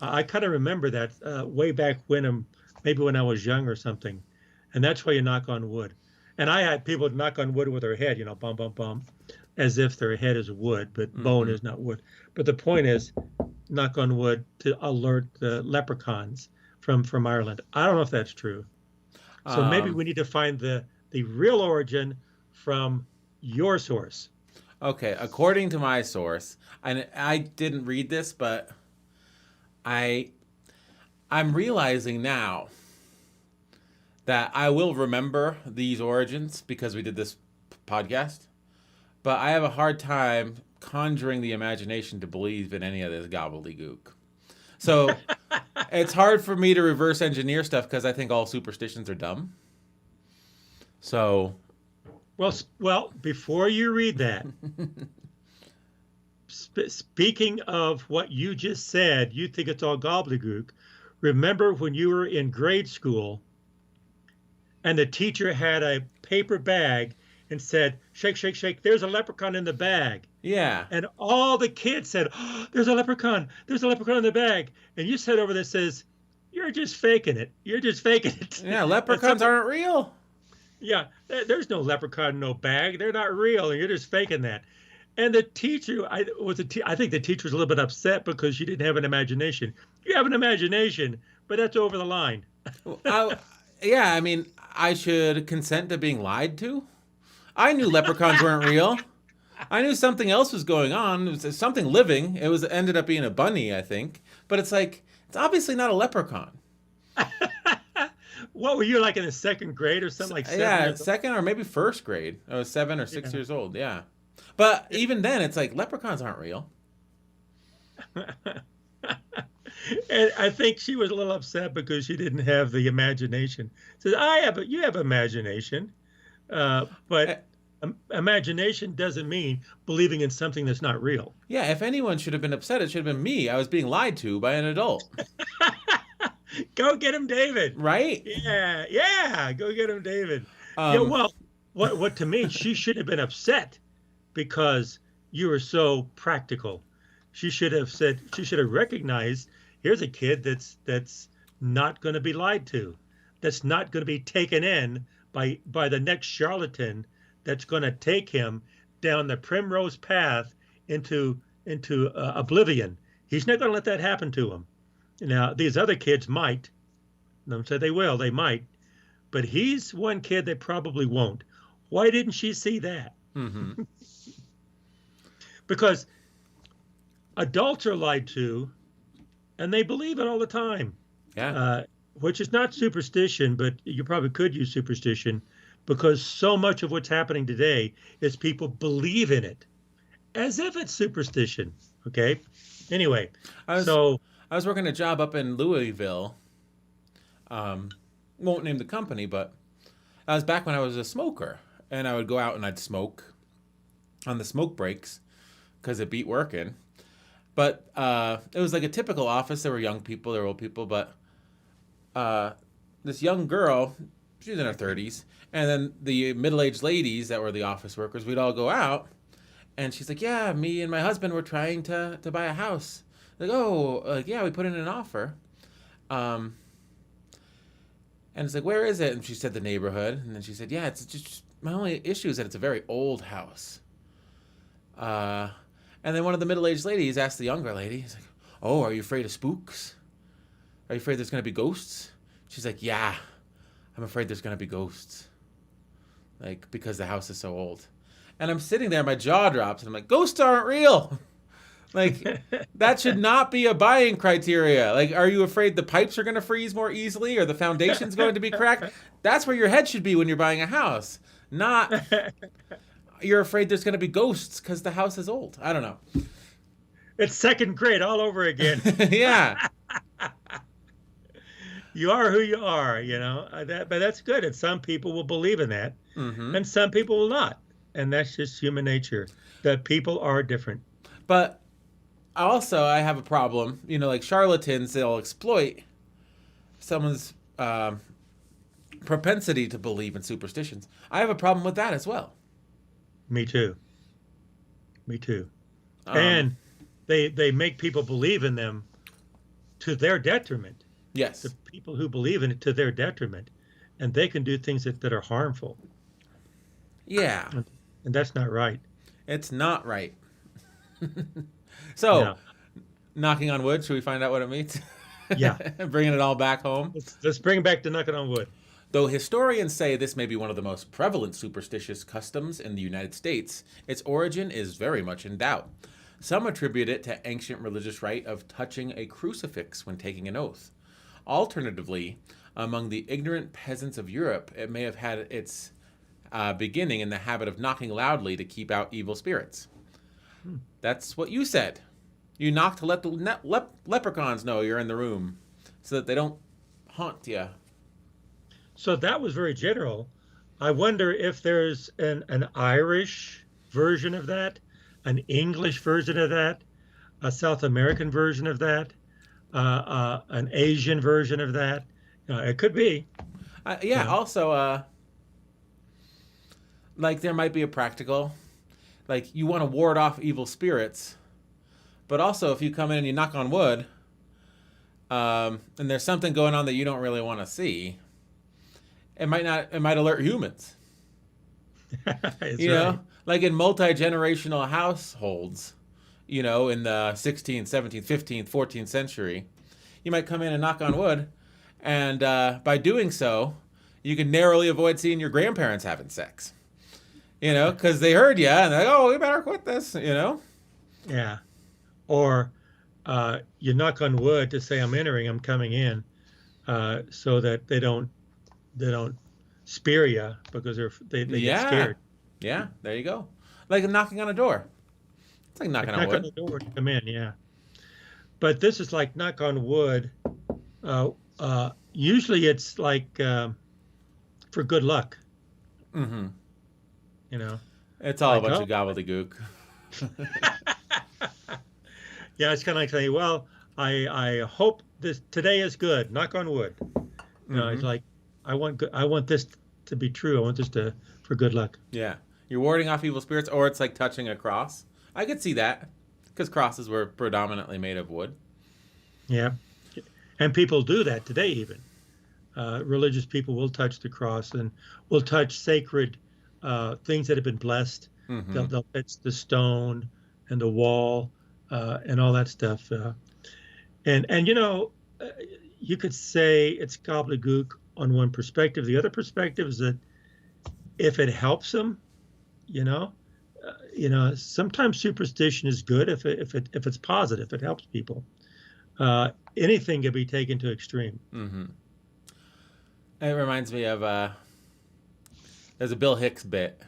B: I kind of remember that way back when, maybe when I was young or something. And that's why you knock on wood. And I had people knock on wood with their head, bum, bum, bum, as if their head is wood, but bone is not wood. But the point is, knock on wood to alert the leprechauns from Ireland. I don't know if that's true. So maybe we need to find the real origin from your source.
A: Okay, according to my source, and I didn't read this, but I'm realizing now that I will remember these origins because we did this podcast, but I have a hard time conjuring the imagination to believe in any of this gobbledygook. So it's hard for me to reverse engineer stuff because I think all superstitions are dumb. So,
B: Well, before you read that, speaking of what you just said, you think it's all gobbledygook. Remember when you were in grade school and the teacher had a paper bag and said, shake, shake, shake, there's a leprechaun in the bag.
A: yeah.
B: And all the kids said, oh, there's a leprechaun in the bag. And you said over there says, you're just faking it. You're just faking it.
A: Yeah, leprechauns aren't real.
B: Yeah, there's no leprechaun in no bag. They're not real. And you're just faking that. And the teacher, I think the teacher was a little bit upset because you didn't have an imagination. You have an imagination, but that's over the line.
A: Yeah, I mean, I should consent to being lied to. I knew leprechauns weren't real. I knew something else was going on. It was something living. It ended up being a bunny, I think. But it's like, it's obviously not a leprechaun.
B: What were you like in the second grade or something like 7
A: Yeah,
B: years old?
A: second or maybe first grade. I was 7 or 6 years old. Yeah, but even then, it's like leprechauns aren't real.
B: And I think she was a little upset because she didn't have the imagination. Says, you have imagination, but imagination doesn't mean believing in something that's not real.
A: Yeah, if anyone should have been upset, it should have been me. I was being lied to by an adult.
B: Go get him, David.
A: Right?
B: Yeah, go get him, David. Yeah, well, what to me, she should have been upset because you were so practical. She should have recognized, here's a kid that's not going to be lied to, that's not going to be taken in by the next charlatan that's going to take him down the primrose path into oblivion. He's not going to let that happen to him. Now, these other kids might. Some say they might. But he's one kid that probably won't. Why didn't she see that?
A: Mm-hmm.
B: Because adults are lied to, and they believe it all the time.
A: Yeah.
B: which is not superstition, but you probably could use superstition because so much of what's happening today is people believe in it as if it's superstition. Okay. Anyway,
A: I was
B: so
A: I was working a job up in Louisville. Um, won't name the company, but that was back when I was a smoker, and I would go out and I'd smoke on the smoke breaks because it beat working. But it was like a typical office. There were young people, there were old people, but uh, this young girl, she was in her 30s, and then the middle-aged ladies that were the office workers, we'd all go out, and she's like, "Yeah, me and my husband were trying to buy a house." Like, "Oh, yeah, we put in an offer." Um, and it's like, "Where is it?" And she said the neighborhood, and then she said, "Yeah, it's just my only issue is that it's a very old house." Uh, and then one of the middle-aged ladies asked the younger lady, he's like, "Oh, are you afraid of spooks? Are you afraid there's going to be ghosts?" She's like, "Yeah, I'm afraid there's going to be ghosts. Like, because the house is so old." And I'm sitting there, my jaw drops, and I'm like, "Ghosts aren't real." Like, that should not be a buying criteria. Like, are you afraid the pipes are going to freeze more easily or the foundation's going to be cracked? That's where your head should be when you're buying a house. Not, you're afraid there's going to be ghosts because the house is old. I don't know.
B: It's second grade all over again.
A: Yeah.
B: You are who you are, but that's good. And some people will believe in that,
A: Mm-hmm.
B: and some people will not. And that's just human nature, that people are different.
A: But also, I have a problem. Like charlatans, they'll exploit someone's propensity to believe in superstitions. I have a problem with that as well.
B: Me too. Me too.
A: Um,
B: And they make people believe in them to their detriment. The
A: yes.
B: people who believe in it to their detriment, and they can do things that are harmful,
A: Yeah.
B: and that's not right.
A: It's not right. So,
B: Yeah,
A: knocking on wood, should we find out what it means?
B: yeah.
A: Bringing it all back home.
B: Let's bring back to knocking on wood.
A: Though historians say this may be one of the most prevalent superstitious customs in the United States, its origin is very much in doubt. Some attribute it to ancient religious rite of touching a crucifix when taking an oath. Alternatively, among the ignorant peasants of Europe, it may have had its beginning in the habit of knocking loudly to keep out evil spirits.
B: Hmm.
A: That's what you said. You knock to let the leprechauns know you're in the room so that they don't haunt you.
B: So that was very general. I wonder if there's an Irish version of that, an English version of that, a South American version of that, an Asian version of that. It could be.
A: Yeah,
B: Yeah.
A: also, like there might be a practical, like you want to ward off evil spirits, but also if you come in and you knock on wood, and there's something going on that you don't really want to see, it might alert humans.
B: That's
A: You
B: right.
A: know, like in multi-generational households, in the 16th, 17th, 15th, 14th century, you might come in and knock on wood, and by doing so, you can narrowly avoid seeing your grandparents having sex. Because they heard you and they're like, "Oh, we better quit this."
B: Yeah. Or you knock on wood to say I'm coming in, so that they don't spear you because they get
A: Yeah,
B: scared.
A: yeah. There you go. Like knocking on a door. It's like knocking
B: Like
A: on
B: knock on
A: wood.
B: the door to come in, yeah. But this is like knock on wood. Usually it's like for good luck,
A: Mm-hmm.
B: you know.
A: It's all a
B: Like,
A: bunch
B: oh,
A: of gobbledygook.
B: yeah, it's kind of like saying, well, I hope this today is good. Knock on wood. It's
A: Mm-hmm.
B: like I want this to be true. I want this to for good luck.
A: Yeah, you're warding off evil spirits, or it's like touching a cross. I could see that because crosses were predominantly made of wood.
B: Yeah, and people do that today. Even religious people will touch the cross and will touch sacred things that have been blessed.
A: Mm-hmm.
B: They'll touch the stone and the wall and all that stuff. And uh, you could say it's gobbledygook on one perspective. The other perspective is that if it helps them, you know, sometimes superstition is good if it's positive, it helps people. Anything can be taken to extreme.
A: Mm-hmm. It reminds me of there's a Bill Hicks bit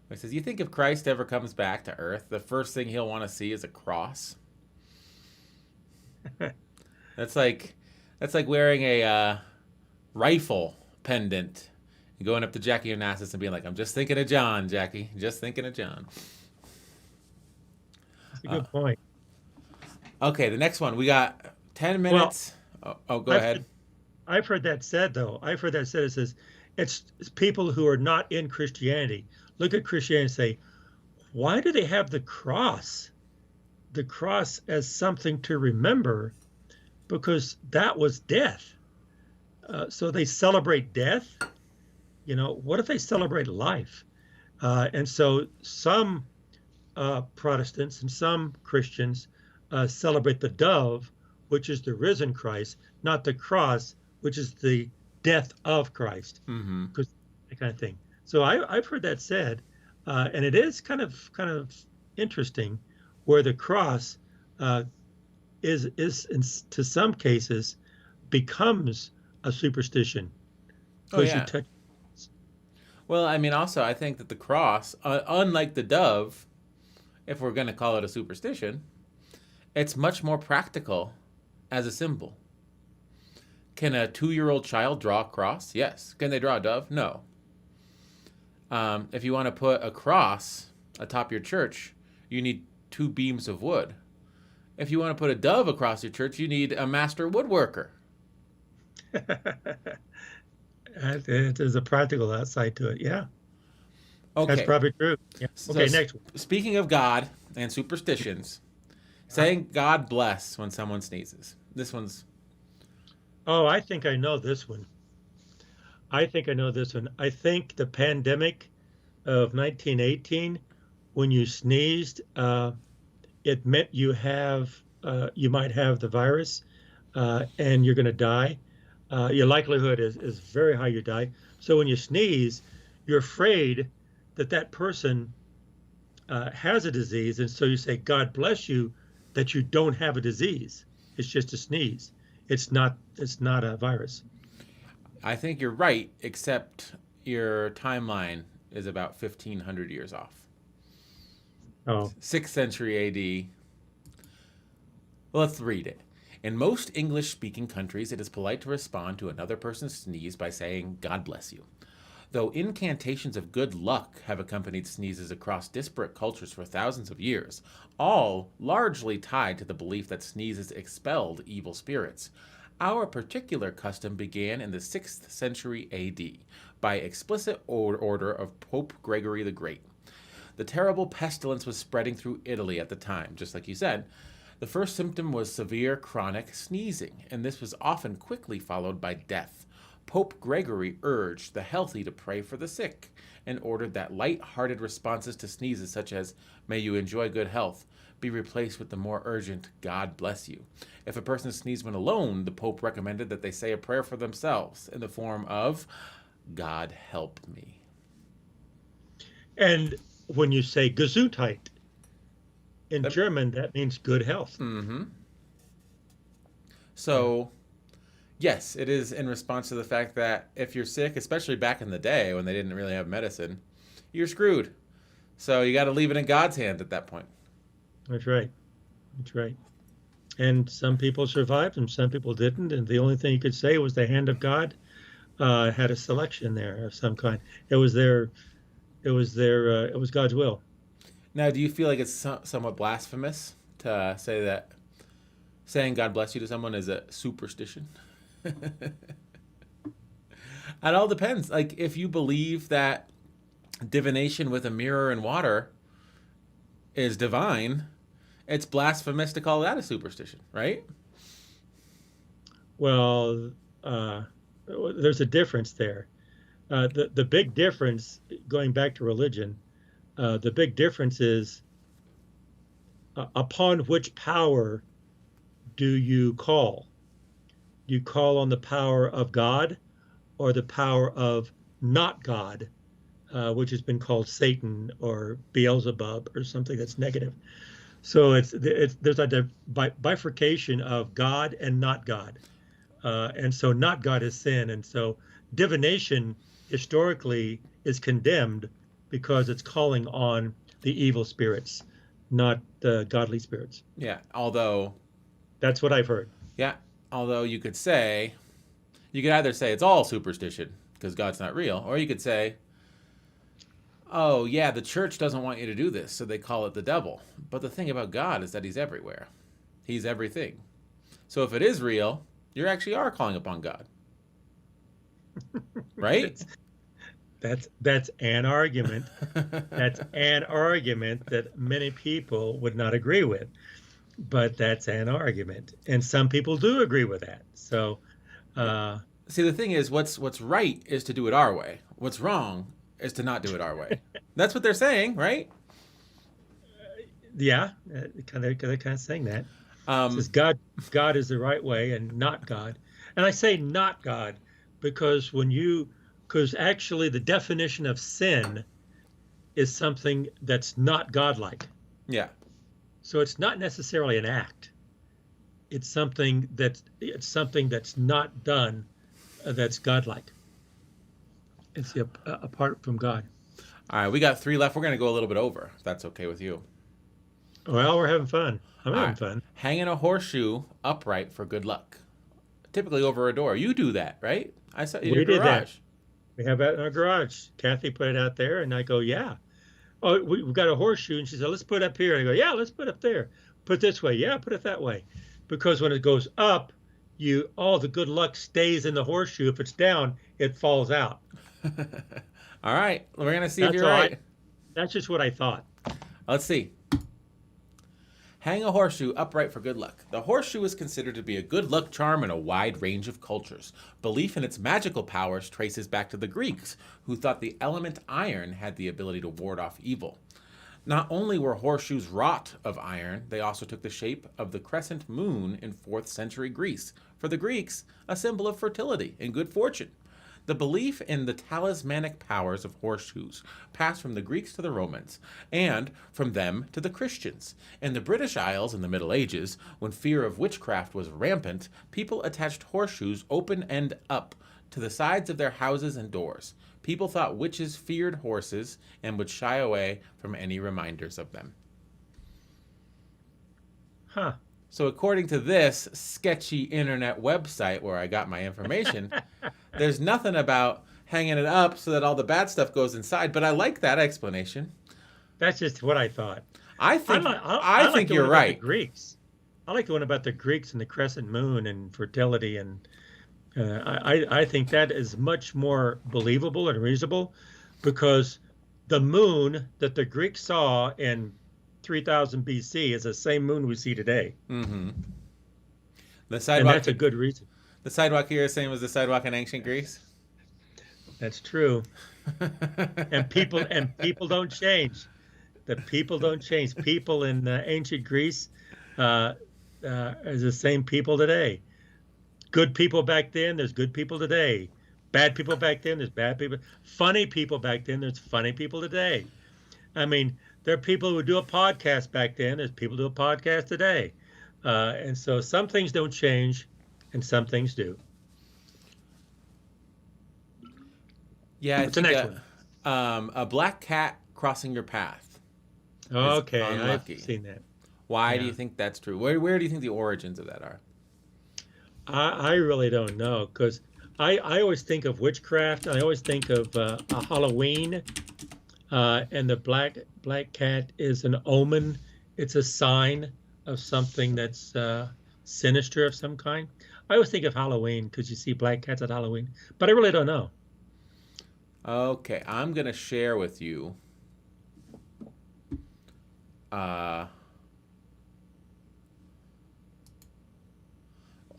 A: where he says, "You think if Christ ever comes back to Earth, the first thing he'll want to see is a cross?" That's like wearing a rifle pendant and going up to Jackie Onassis and being like, "I'm just thinking of John, Jackie. Just thinking of John."
B: That's a
A: Uh,
B: good point.
A: okay, the next one we got 10
B: Well,
A: minutes. Oh, go
B: I've
A: ahead.
B: I've heard that said though. I've heard that said. It says it's people who are not in Christianity look at Christianity and say, why do they have the cross as something to remember? Because that was death. So they celebrate death. You know, what if they celebrate life? And so some Protestants and some Christians celebrate the dove, which is the risen Christ, not the cross, which is the death of Christ,
A: Mm-hmm.
B: because that kind of thing. So I've heard that said, and it is kind of interesting, where the cross uh, to some cases becomes a superstition
A: Oh
B: because you
A: yeah.
B: touch.
A: Well, I mean, also I think that the cross, unlike the dove, if we're going to call it a superstition, it's much more practical as a symbol. Can a 2-year-old child draw a cross? Yes. Can they draw a dove? No. If you want to put a cross atop your church, you need 2 beams of wood. If you want to put a dove across your church, you need a master woodworker.
B: There's a practical side to it. Yeah, that's
A: Okay.
B: probably true. Yeah.
A: So
B: Okay, next one.
A: speaking of God and superstitions, saying God bless when someone sneezes. This one's
B: Oh, I think I know this one. I think I know this one. I think the pandemic of 1918, when you sneezed, it meant you might have the virus, and you're going to die. Your likelihood is very high you die. So when you sneeze, you're afraid that that person has a disease, and so you say, "God bless you," that you don't have a disease. It's just a sneeze. It's not a virus.
A: I think you're right, except your timeline is about 1500 years off.
B: Oh,
A: 6th century AD. Let's read it. In most English speaking countries, it is polite to respond to another person's sneeze by saying, God bless you. Though incantations of good luck have accompanied sneezes across disparate cultures for thousands of years, all largely tied to the belief that sneezes expelled evil spirits, our particular custom began in the 6th century AD by explicit order of Pope Gregory the Great. The terrible pestilence was spreading through Italy at the time, just like you said. The first symptom was severe chronic sneezing, and this was often quickly followed by death. Pope Gregory urged the healthy to pray for the sick and ordered that light-hearted responses to sneezes such as, may you enjoy good health, be replaced with the more urgent, God bless you. If a person sneezed when alone, the Pope recommended that they say a prayer for themselves in the form of, God help me.
B: and when you say Gesundheit in
A: That-
B: German, that means good health.
A: Mm-hmm. So, yes, it is in response to the fact that if you're sick, especially back in the day when they didn't really have medicine, you're screwed. So you got to leave it in God's hand at that point.
B: That's right. That's right. And some people survived and some people didn't. And the only thing you could say was the hand of God had a selection there of some kind. It was God's will.
A: Now, do you feel like it's somewhat blasphemous to say that saying God bless you to someone is a superstition? It all depends. Like, if you believe that divination with a mirror and water is divine, it's blasphemous to call that a superstition, right?
B: Well, there's a difference there. The big difference, going back to religion, the big difference is upon which power do you call? Do you call on the power of God or the power of not God, which has been called Satan or Beelzebub or something that's negative? So there's a bifurcation of God and not God. And so not God is sin. And so divination historically is condemned because it's calling on the evil spirits, not the godly spirits.
A: Yeah. Although,
B: That's what I've heard.
A: yeah. Although you could either say it's all superstition because God's not real, or you could say, oh, yeah, the church doesn't want you to do this, so they call it the devil. But the thing about God is that he's everywhere. He's everything. So if it is real, you actually are calling upon God. Right?
B: That's an argument. That's an argument that many people would not agree with. But that's an argument. And some people do agree with that. So
A: See, the thing is, what's right is to do it our way. What's wrong is to not do it our way. That's what they're saying, right?
B: yeah, they're kind of saying that. It says
A: Um,
B: God is the right way and not God. And I say not God because because actually the definition of sin is something that's not godlike.
A: yeah.
B: So it's not necessarily an act. It's something that's not done that's godlike. It's apart from God.
A: All right, we got 3 left. We're going to go a little bit over, if that's okay with you.
B: Well, we're having fun. I'm
A: All
B: having
A: right.
B: fun.
A: Hanging a horseshoe upright for good luck. Typically over a door. You do that, right? I saw you in
B: We
A: your
B: did that.
A: garage.
B: We have that in our garage. Kathy put it out there, and I go, yeah. Oh, we've got a horseshoe, and she said, let's put it up here. And I go, yeah, let's put it up there. Put it this way. Yeah, put it that way. Because when it goes up, all the good luck stays in the horseshoe. If it's down, it falls out.
A: All right, we're going to see if
B: That's
A: you're
B: all.
A: right.
B: That's just what I thought.
A: Let's see. Hang a horseshoe upright for good luck. The horseshoe is considered to be a good luck charm in a wide range of cultures. Belief in its magical powers traces back to the Greeks, who thought the element iron had the ability to ward off evil. Not only were horseshoes wrought of iron, they also took the shape of the crescent moon in 4th century Greece. For the Greeks, a symbol of fertility and good fortune. The belief in the talismanic powers of horseshoes passed from the Greeks to the Romans, and from them to the Christians. In the British Isles in the Middle Ages, when fear of witchcraft was rampant, people attached horseshoes open end up to the sides of their houses and doors. People thought witches feared horses and would shy away from any reminders of them.
B: Huh.
A: So, according to this sketchy internet website where I got my information, there's nothing about hanging it up so that all the bad stuff goes inside. But I like that explanation.
B: That's just what I thought.
A: I think
B: I like
A: I think
B: the
A: you're
B: one about the
A: right.
B: Greeks. I like the one about the Greeks and the crescent moon and fertility, and I think that is much more believable and reasonable, because the moon that the Greeks saw in 3000 BC is the same moon we see today,
A: Mm-hmm. The
B: and
A: sidewalk,
B: that's a good reason.
A: the sidewalk here is the same as the sidewalk in ancient Greece.
B: That's true. And people don't change. The people don't change. People in ancient Greece is the same people today. Good people back then, there's good people today. Bad people back then, there's bad people. Funny people back then, there's funny people today. I mean, there are people who do a podcast back then, there's people who do a podcast today. And so some things don't change and some things do.
A: Yeah, I
B: What's the
A: think
B: next one?
A: a black cat crossing your path is
B: Okay, I've
A: unlucky.
B: seen that.
A: Why do
B: Yeah.
A: you think that's true? Where do you think the origins of that are?
B: I really don't know, because I always think of witchcraft. I always think of a Halloween, and the black cat is an omen. It's a sign of something that's sinister of some kind. I always think of Halloween because you see black cats at Halloween, but I really don't know.
A: Okay, I'm gonna share with you.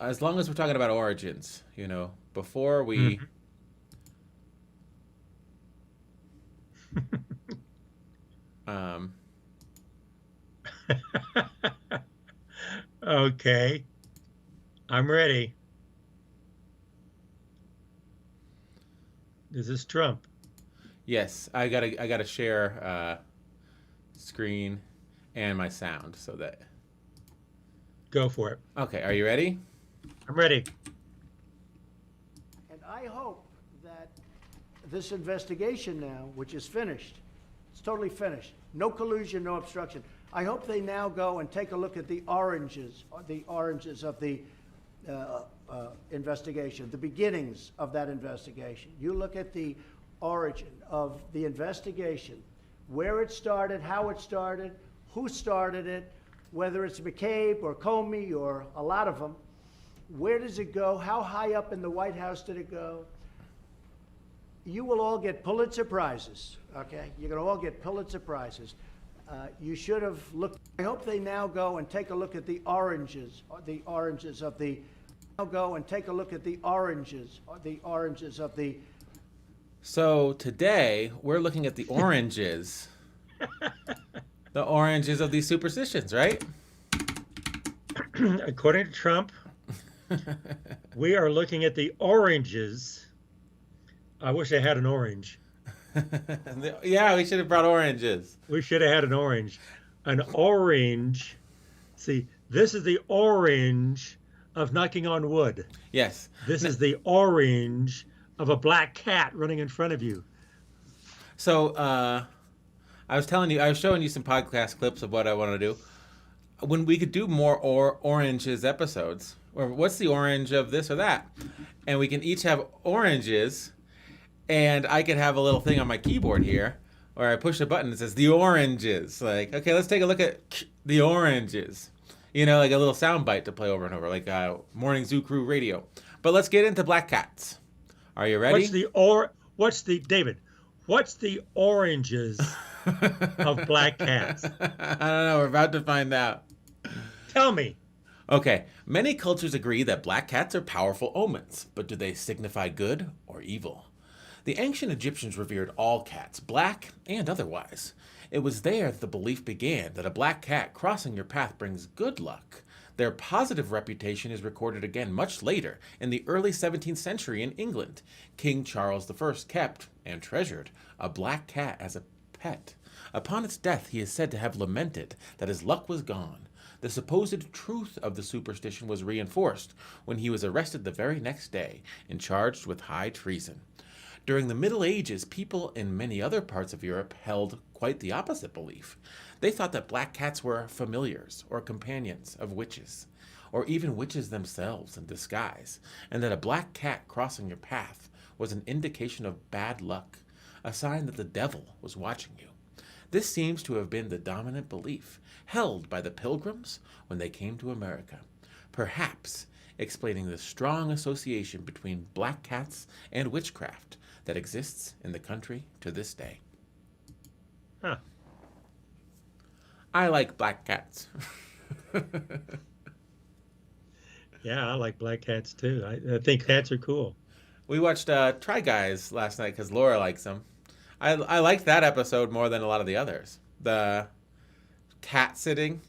A: As long as we're talking about origins, before we um,
B: Okay, I'm ready. This is Trump.
A: yes, I gotta share screen and my sound so that.
B: Go for it.
A: Okay, are you ready?
B: I'm ready.
C: And I hope that this investigation now, which is finished. It's totally finished. No collusion, no obstruction. I hope they now go and take a look at the oranges of the investigation, the beginnings of that investigation. You look at the origin of the investigation, where it started, how it started, who started it, whether it's McCabe or Comey or a lot of them. Where does it go? How high up in the White House did it go? You will all get Pulitzer Prizes, okay? You're going to all get Pulitzer Prizes. You should have looked. I hope they now go and take a look at the oranges of the. Now go and take a look at the oranges of the.
A: So today we're looking at the oranges, the oranges of these superstitions, right?
B: According to Trump, we are looking at the oranges. I wish I had an orange.
A: Yeah, we should have brought oranges.
B: We should have had an orange. An orange. See, this is the orange of knocking on wood.
A: Yes.
B: This is the orange of a black cat running in front of you.
A: So I was showing you some podcast clips of what I want to do. When we could do more oranges episodes, or what's the orange of this or that? And we can each have oranges. And I could have a little thing on my keyboard here where I push a button that says the oranges. Like, okay, let's take a look at the oranges. You know, like a little sound bite to play over and over, like Morning Zoo Crew radio. But let's get into black cats. Are you ready?
B: What's the oranges of black cats?
A: I don't know. We're about to find out.
B: Tell me.
A: Okay, many cultures agree that black cats are powerful omens, but do they signify good or evil? The ancient Egyptians revered all cats, black and otherwise. It was there that the belief began that a black cat crossing your path brings good luck. Their positive reputation is recorded again much later, in the early 17th century in England. King Charles I kept, and treasured, a black cat as a pet. Upon its death he is said to have lamented that his luck was gone. The supposed truth of the superstition was reinforced when he was arrested the very next day and charged with high treason. During the Middle Ages, people in many other parts of Europe held quite the opposite belief. They thought that black cats were familiars or companions of witches, or even witches themselves in disguise, and that a black cat crossing your path was an indication of bad luck, a sign that the devil was watching you. This seems to have been the dominant belief held by the Pilgrims when they came to America, perhaps explaining the strong association between black cats and witchcraft that exists in the country to this day.
B: Huh.
A: I like black cats.
B: Yeah, I like black cats too. I think cats are cool.
A: We watched Try Guys last night because Laura likes them. I liked that episode more than a lot of the others. The cat sitting.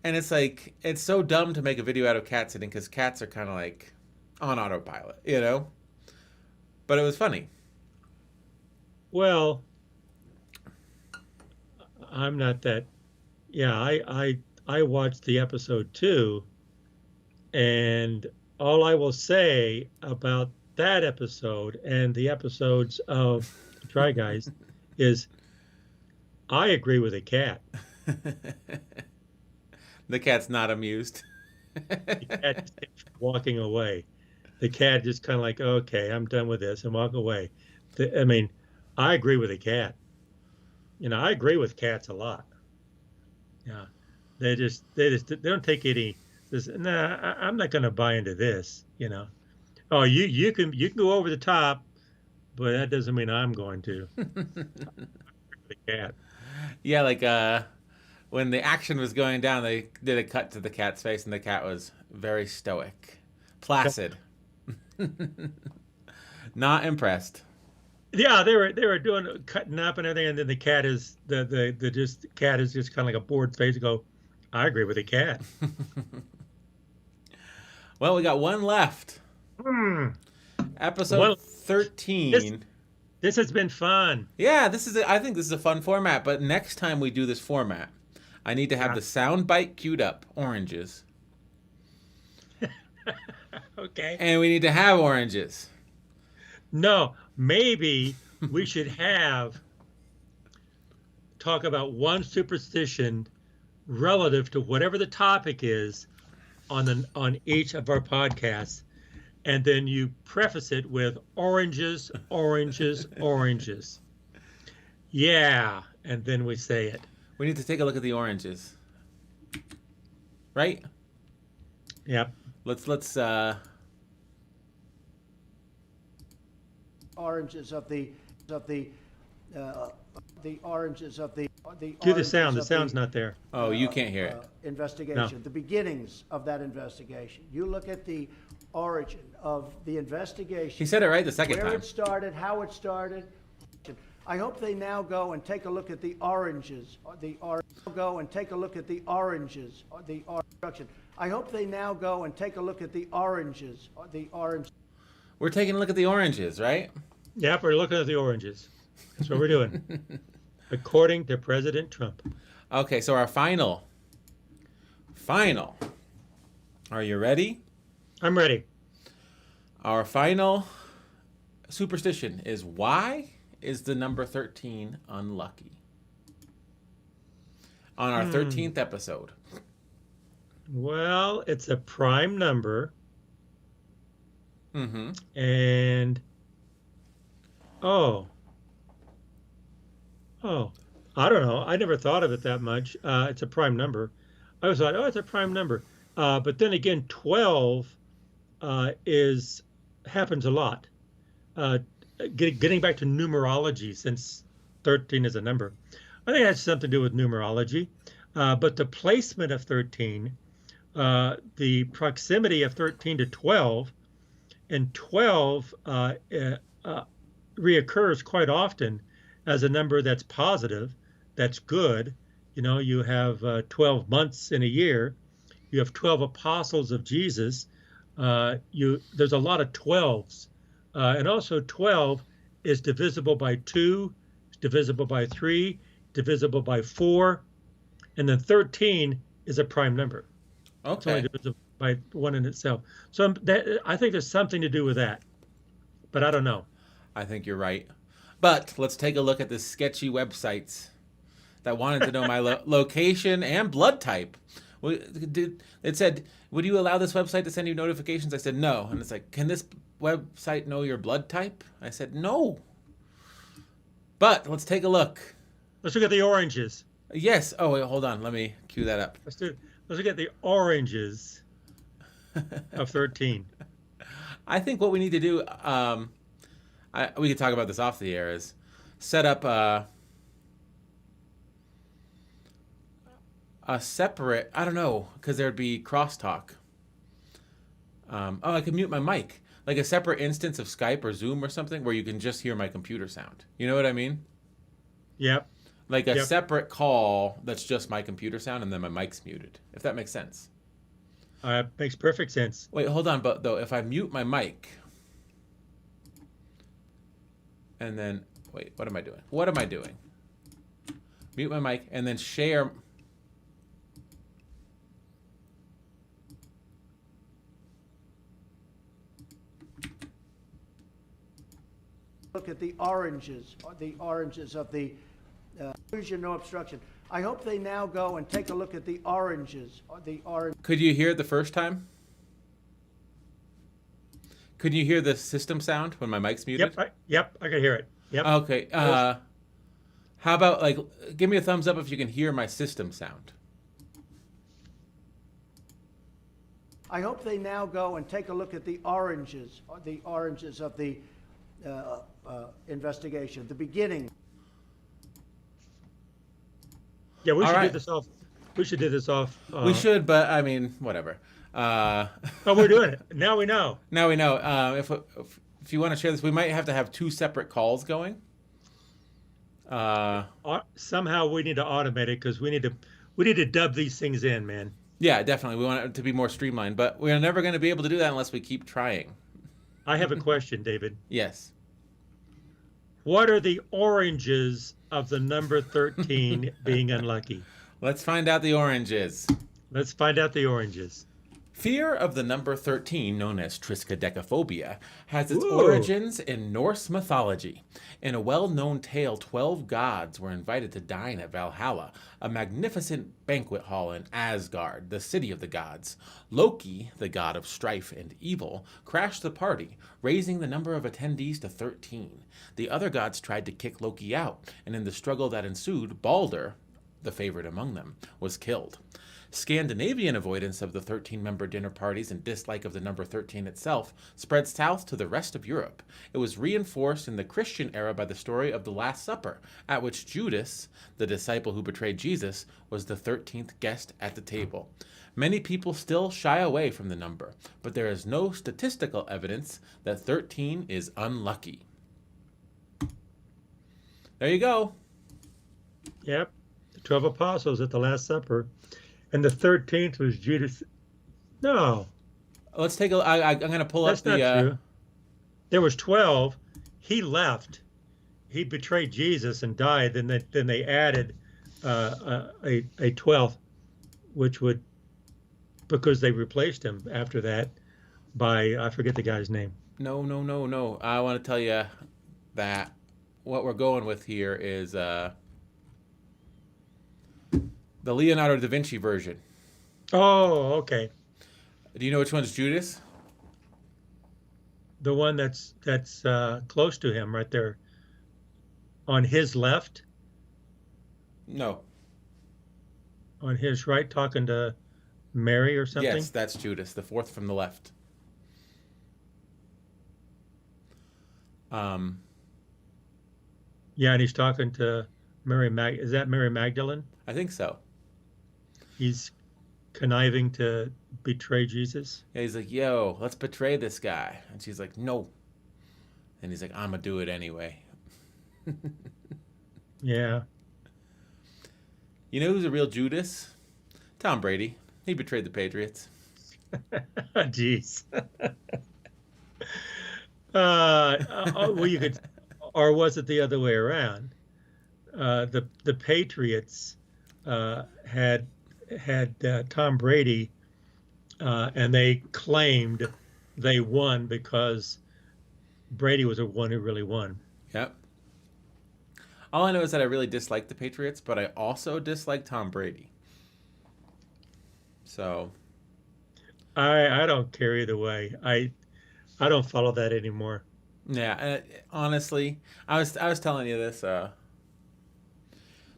A: And it's like, it's so dumb to make a video out of cat sitting because cats are kind of like on autopilot, you know? But it was funny.
B: Well, I'm not that. Yeah, I watched the episode too, and all I will say about that episode and the episodes of Try Guys is I agree with the cat.
A: The cat's not amused.
B: The cat just keeps walking away. The cat just kind of like, okay, I'm done with this, and walk away. I mean, I agree with the cat. You know, I agree with cats a lot. Yeah, they don't take any. Nah, I'm not going to buy into this. You know, oh, you can go over the top, but that doesn't mean I'm going to. The cat.
A: Yeah, like when the action was going down, they did a cut to the cat's face, and the cat was very stoic, placid. Not impressed.
B: Yeah, they were doing cutting up and everything, and then the cat is the cat is just kind of like a bored face. To go, I agree with the cat.
A: Well, we got one left. Episode 13.
B: This has been fun.
A: Yeah, I think this is a fun format. But next time we do this format, I need to have the sound bite queued up. Oranges.
B: Okay.
A: And we need to have oranges.
B: No, maybe we should talk about one superstition relative to whatever the topic is on each of our podcasts, and then you preface it with oranges, oranges, oranges. Yeah, and then we say it.
A: We need to take a look at the oranges. Right?
B: Yep.
A: Let's
C: Oranges of the oranges of the
B: Do the sound. The
C: oranges of
B: sound's not there.
A: Oh, you can't hear it.
C: Investigation.
B: No.
C: The beginnings of that investigation. You look at the origin of the investigation.
A: He said it right the second
C: where
A: time.
C: it started, how it started. I hope they now go and take a look at the oranges. Go and take a look at the oranges. I hope they now go and take a look at the oranges.
A: We're taking a look at the oranges, right?
B: Yep, we're looking at the oranges. That's what we're doing. According to President Trump.
A: Okay, so our final. Are you ready?
B: I'm ready.
A: Our final superstition is, why is the number 13 unlucky? On our 13th episode.
B: Well, it's a prime number.
A: Mm-hmm.
B: And I don't know. I never thought of it that much. It's a prime number. I always thought, it's a prime number. But then again, 12 happens a lot. Getting back to numerology, since 13 is a number, I think it has something to do with numerology. But the placement of 13, the proximity of 13 to 12, and 12 reoccurs quite often as a number that's positive, that's good. You know, you have 12 months in a year. You have 12 apostles of Jesus. There's a lot of 12s. And also 12 is divisible by 2, divisible by 3, divisible by 4. And then 13 is a prime number.
A: Okay.
B: It's only divisible by 1 in itself. So I think there's something to do with that. But I don't know.
A: I think you're right. But let's take a look at the sketchy websites that wanted to know my location and blood type. It said, would you allow this website to send you notifications? I said, no. And it's like, can this website know your blood type? I said, no. But let's take a look.
B: Let's look at the oranges.
A: Yes. Oh, wait, hold on. Let me cue that up.
B: Let's look at the oranges of 13.
A: I think what we need to do, we could talk about this off the air, is set up a separate, I don't know, because there'd be crosstalk. I could mute my mic. Like a separate instance of Skype or Zoom or something where you can just hear my computer sound. You know what I mean?
B: Yep.
A: Like a separate call that's just my computer sound and then my mic's muted, if that makes sense.
B: Makes perfect sense.
A: Wait, hold on. But though, if I mute my mic and then, wait, what am I doing? Mute my mic and then share.
C: Look at the oranges of the inclusion, no obstruction. I hope they now go and take a look at the oranges.
A: Could you hear it the first time? Could you hear the system sound when my mic's muted?
B: Yep, I can hear it. Yep.
A: Okay. How about, like, give me a thumbs up if you can hear my system sound.
C: I hope they now go and take a look at the oranges of the investigation, the beginning.
B: Yeah, we
A: All
B: should
A: right.
B: do this off. We should do this off.
A: We should, but I mean, whatever.
B: Oh, we're doing it. Now we know.
A: Now we know. If you want to share this, we might have to have 2 separate calls going.
B: Somehow we need to automate it because we need to dub these things in, man.
A: Yeah, definitely. We want it to be more streamlined, but we're never going to be able to do that unless we keep trying.
B: I have a question, David.
A: Yes.
B: What are the oranges of the number 13 being unlucky?
A: Let's find out the oranges.
B: Let's find out the oranges.
A: Fear of the number 13, known as triskaidekaphobia, has its
B: Ooh.
A: origins in Norse mythology. In a well-known tale, 12 gods were invited to dine at Valhalla, a magnificent banquet hall in Asgard, the city of the gods. Loki, the god of strife and evil, crashed the party, raising the number of attendees to 13. The other gods tried to kick Loki out, and in the struggle that ensued, Balder, the favorite among them, was killed. Scandinavian avoidance of the 13-member dinner parties and dislike of the number 13 itself spread south to the rest of Europe. It was reinforced in the Christian era by the story of the Last Supper, at which Judas, the disciple who betrayed Jesus, was the 13th guest at the table. Many people still shy away from the number, but there is no statistical evidence that 13 is unlucky. There you go.
B: Yep. The 12 apostles at the Last Supper. And the 13th was Judas. No,
A: Let's take a. I'm going to pull
B: that's
A: up the.
B: not true. There was 12. He left. He betrayed Jesus and died. Then they added a 12th, which would, because they replaced him after that by, I forget the guy's name.
A: No. I want to tell you that what we're going with here is the Leonardo da Vinci version.
B: Oh, okay.
A: Do you know which one's Judas?
B: The one that's close to him right there on his left,
A: No.
B: on his right, talking to Mary or something.
A: Yes, that's Judas, the fourth from the left.
B: Yeah, and he's talking to Mary Is that Mary Magdalene?
A: I think so.
B: He's conniving to betray Jesus.
A: Yeah, he's like, yo, let's betray this guy. And she's like, no. And he's like, I'm going to do it anyway.
B: Yeah.
A: You know who's a real Judas? Tom Brady. He betrayed the Patriots.
B: Jeez. Well, you could, or was it the other way around? The Patriots had Tom Brady, and they claimed they won because Brady was the one who really won.
A: Yep. All I know is that I really dislike the Patriots, but I also dislike Tom Brady. So
B: I don't care either way. I don't follow that anymore.
A: yeah, honestly, I was telling you this.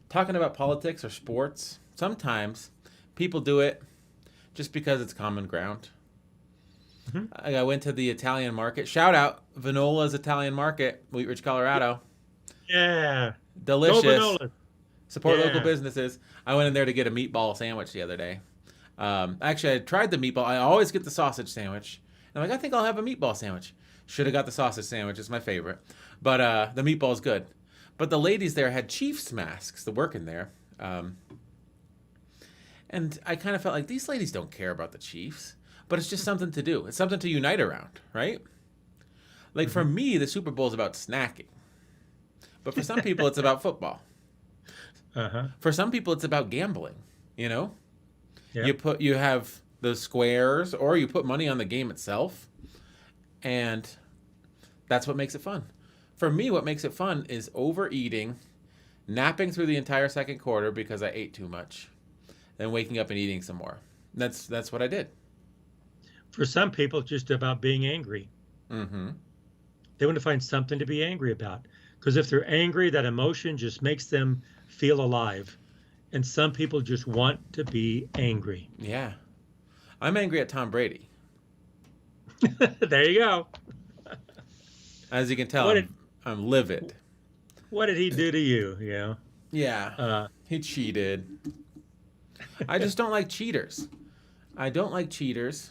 A: Talking about politics or sports, sometimes people do it just because it's common ground.
B: Mm-hmm.
A: I went to the Italian market. Shout out Vinola's Italian Market, Wheat Ridge, Colorado.
B: Yeah.
A: Delicious.
B: Go Vanola.
A: Support
B: Yeah.
A: local businesses. I went in there to get a meatball sandwich the other day. Actually, I tried the meatball. I always get the sausage sandwich. And I'm like, I think I'll have a meatball sandwich. Should have got the sausage sandwich. It's my favorite. But the meatball's good. But the ladies there had Chiefs masks, the working there. And I kind of felt like these ladies don't care about the Chiefs. But it's just something to do. It's something to unite around, right? Like for me, the Super Bowl is about snacking. But for some people, it's about football.
B: Uh-huh.
A: For some people, it's about gambling, you know?
B: Yeah.
A: You have the squares, or you put money on the game itself, and that's what makes it fun. For me, what makes it fun is overeating, napping through the entire second quarter because I ate too much, then waking up and eating some more. That's what I did.
B: For some people, it's just about being angry.
A: Mm-hmm.
B: They want to find something to be angry about. Because if they're angry, that emotion just makes them feel alive. And some people just want to be angry.
A: Yeah. I'm angry at Tom Brady.
B: There you go.
A: As you can tell, I'm livid.
B: What did he do to you? You know?
A: Yeah. He cheated. I just don't like cheaters. I don't like cheaters.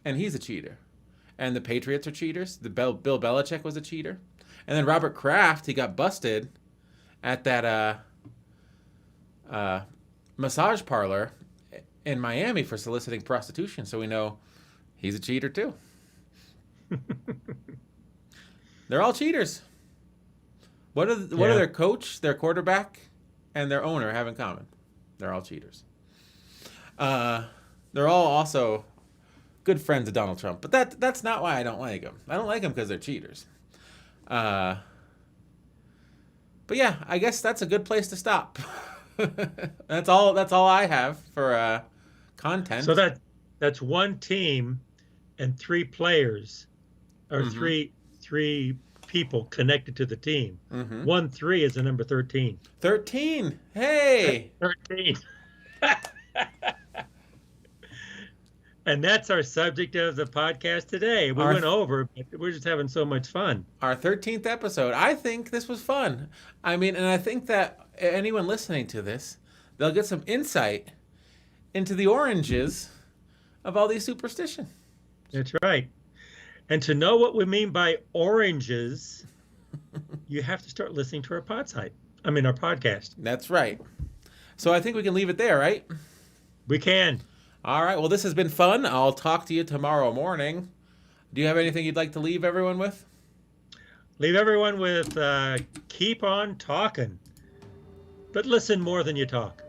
A: And he's a cheater. And the Patriots are cheaters. Bill Belichick was a cheater. And then Robert Kraft, he got busted at that massage parlor in Miami for soliciting prostitution. So we know he's a cheater too. They're all cheaters. What do their coach, their quarterback, and their owner have in common? They're all cheaters. They're all also good friends of Donald Trump. But that's not why I don't like them. I don't like them because they're cheaters. But yeah, I guess that's a good place to stop. That's all I have for content.
B: So that's one team and 3 players, or three people connected to the team. 1-3 is the number 13.
A: 13. Hey.
B: 13. And that's our subject of the podcast today. We went over, but we're just having so much fun.
A: Our 13th episode. I think this was fun. I mean, and I think that anyone listening to this, they'll get some insight into the oranges of all these superstitions.
B: That's right. And to know what we mean by oranges, you have to start listening to our podcast.
A: That's right. So I think we can leave it there, right?
B: We can.
A: All right. Well, this has been fun. I'll talk to you tomorrow morning. Do you have anything you'd like to leave everyone with?
B: Leave everyone with keep on talking, but listen more than you talk.